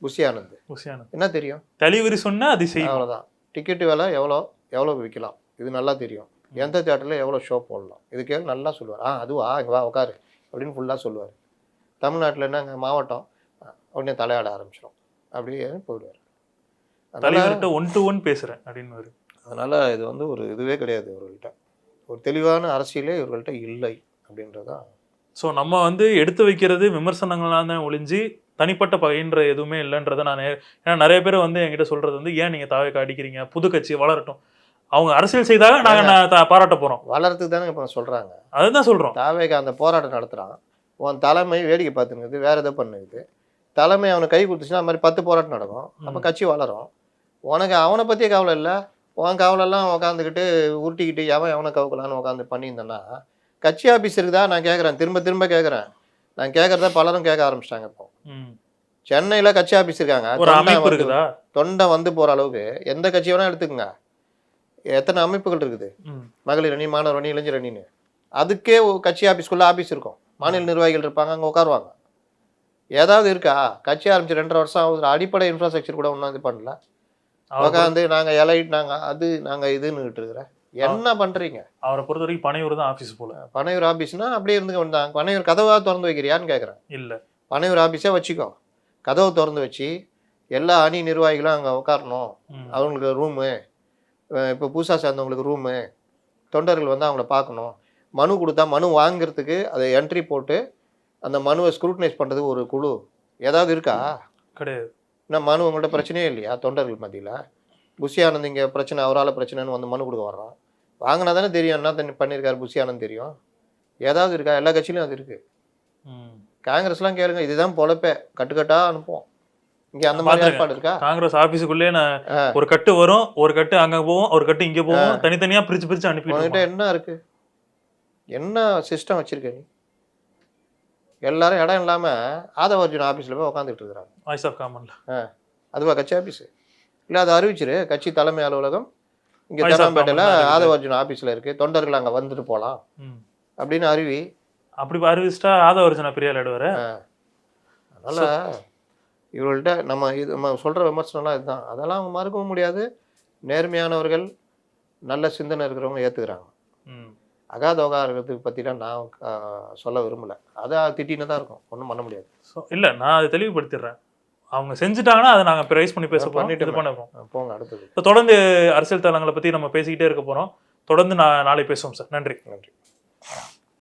புஷி ஆனந்த், என்ன தெரியும்? தெளிவுரி சொன்னா அது செய்யும். அவ்வளோதான். டிக்கெட்டு விலை எவ்வளோ விற்கலாம் இது நல்லா தெரியும். எந்த தேட்டரில் எவ்வளோ ஷோ போடலாம் இதுக்கே நல்லா சொல்லுவார். அதுவா இங்கே வா உட்காரு அப்படின்னு ஃபுல்லாக சொல்லுவார். தமிழ்நாட்டில் என்னங்க மாவட்டம் உடனே தலையாட ஆரம்பிச்சிடும், அப்படியே போயிடுவார். தலைவர்கிட்ட 1 to 1 பேசுகிறேன் அப்படின்னு. அதனால் இது வந்து ஒரு இதுவே கிடையாது இவர்கள்ட்ட. ஒரு தெளிவான அரசியலே இவர்கள்ட்ட இல்லை அப்படின்றதான். ஸோ நம்ம வந்து எடுத்து வைக்கிறது விமர்சனங்களாக தான் ஒழிஞ்சு தனிப்பட்ட பகைன்ற எதுவுமே இல்லைன்றதை நான் ஏன்னா நிறைய பேர் வந்து என்கிட்ட சொல்கிறது வந்து, ஏன் நீங்கள் தாவேக்கா அடிக்கிறீங்க, புது கட்சி வளரட்டும், அவங்க அரசியல் செய்தாக நாங்கள் பாராட்ட போகிறோம். வளர்றதுக்கு தானே இப்போ சொல்கிறாங்க, அதுதான் சொல்கிறோம். தாவேக்கா அந்த போராட்டம் நடத்துகிறான், உன் தலைமை வேடிக்கை பார்த்துனுக்குது, வேறு எதோ பண்ணுது. தலைமை அவனை கை கொடுத்துச்சுன்னா அது மாதிரி 10 போராட்டம் நடக்கும், அப்போ கட்சி வளரும். உனக்கு அவனை பற்றியே கவலை இல்லை, உன் கவலைலாம் உட்காந்துக்கிட்டு உருட்டிக்கிட்டு எவனை கவுக்கலான்னு உட்காந்து பண்ணியிருந்தேன்னா கட்சி ஆஃபீஸ் இருக்குதா? நான் கேட்குறேன், திரும்ப கேட்குறேன். நான் கேட்குறதா பலரும் கேட்க ஆரம்பிச்சிட்டாங்க. இப்போ சென்னையில் கட்சி ஆஃபீஸ் இருக்காங்க, தொண்டை வந்து போகிற அளவுக்கு எந்த கட்சி வேணால் எடுத்துக்கோங்க. எத்தனை அமைப்புகள் இருக்குது, மகளிர் அணி, மாணவர் அணி, இளைஞர் அணின்னு. அதுக்கே கட்சி ஆஃபீஸ்க்குள்ளே ஆஃபீஸ் இருக்கும், மாநில நிர்வாகிகள் இருப்பாங்க, அங்கே உட்காருவாங்க. ஏதாவது இருக்கா? கட்சி ஆரம்பிச்சு 2.5 வருஷம் ஆகுது, அடிப்படை இன்ஃப்ராஸ்ட்ரக்சர் கூட ஒன்றும் இது பண்ணல. உட்காந்து நாங்கள் எலைட் நாங்கள் இதுன்னுகிட்டு இருக்கிறேன். என்ன பண்ணுறீங்க? அவரை பொறுத்த வரைக்கும் பனையூர் தான் ஆஃபீஸ் போல. பனையூர் ஆஃபீஸ்னா அப்படியே இருந்து வந்தாங்க. பனையூர் கதவாக திறந்து வைக்கிறியான்னு கேட்குறேன். இல்லை, பனையூர் ஆஃபீஸே வச்சுக்கோ, கதவை திறந்து வச்சு எல்லா அணி நிர்வாகிகளும் அங்கே உட்காரணும். அவங்களுக்கு ரூமு, இப்போ புதுசாக சேர்ந்தவங்களுக்கு ரூமு, தொண்டர்கள் வந்து அவங்கள பார்க்கணும். மனு கொடுத்தா மனு வாங்கிறதுக்கு அதை என்ட்ரி போட்டு அந்த மனுவை ஸ்க்ரூட்டனைஸ் பண்ணுறதுக்கு ஒரு குழு ஏதாவது இருக்கா? கிடையாது. இன்னும் மனு உங்கள்கிட்ட பிரச்சனையே இல்லையா? தொண்டர்கள் மத்தியில் புஷி ஆனந்த் இங்கே பிரச்சனை, அவரால் பிரச்சனைன்னு வந்து மனு கொடுக்க வர்றான். வாங்கினா தானே தெரியும் என்ன பண்ணியிருக்காரு புஷி ஆனந்த் தெரியும். ஏதாவது இருக்கா? எல்லா கட்சியிலும் அது இருக்குது. காங்கிரஸ்லாம் கேளுங்க, இதுதான் பொழப்பே, கட்டுக்கட்டாக அனுப்புவோம். இங்கே அந்த மாதிரி ஏற்பாடு இருக்கா? காங்கிரஸ் ஆஃபீஸுக்குள்ளே ஒரு கட்டு வரும், ஒரு கட்டு அங்கே போவோம், ஒரு கட்டு இங்கே போவோம், தனித்தனியாக பிரித்து அனுப்பி. உங்ககிட்ட என்ன இருக்குது? என்ன சிஸ்டம் வச்சுருக்க நீ? எல்லாரும் இடம் இல்லாமல் ஆதவ அர்ஜுன் ஆஃபீஸில் போய் உட்காந்துட்டு இருக்கிறாங்க. வாய்ஸ் ஆஃப் காமனில். அதுவா கட்சி ஆஃபீஸு? இல்லை, அதை அறிவிச்சிரு. கட்சி தலைமை அலுவலகம் இங்கே தராம்பேட்டையில் ஆதவ அர்ஜுன் ஆஃபீஸில் இருக்குது, தொண்டர்கள் அங்கே வந்துட்டு போகலாம் அப்படின்னு அறிவி. அப்படி அறிவிச்சிட்டா ஆதவ அர்ஜுனா பெரிய ஆயிடுவார். அதனால் இவர்கள்ட்ட நம்ம சொல்கிற விமர்சனம்லாம் இதுதான். அதெல்லாம் அவங்க மறுக்கவும் முடியாது. நேர்மையானவர்கள், நல்ல சிந்தனை இருக்கிறவங்க ஏற்றுக்கிறாங்க. அகாதோகா இருக்கிறதுக்கு பற்றிலாம் நான் சொல்ல விரும்பலை. அதை திட்டின்னு தான் இருக்கும், ஒன்றும் பண்ண முடியாது. ஸோ இல்லை, நான் அதை தெளிவுபடுத்திடுறேன். அவங்க செஞ்சுட்டாங்கன்னா அதை நாங்கள் ப்ரைஸ் பண்ணி பேச பண்ணிட்டு இது பண்ணுவோம். போங்க அடுத்தது. இப்போ தொடர்ந்து அரசியல் தளங்களை பற்றி நம்ம பேசிக்கிட்டே இருக்க போகிறோம். தொடர்ந்து நாளை பேசுவோம் சார். நன்றி.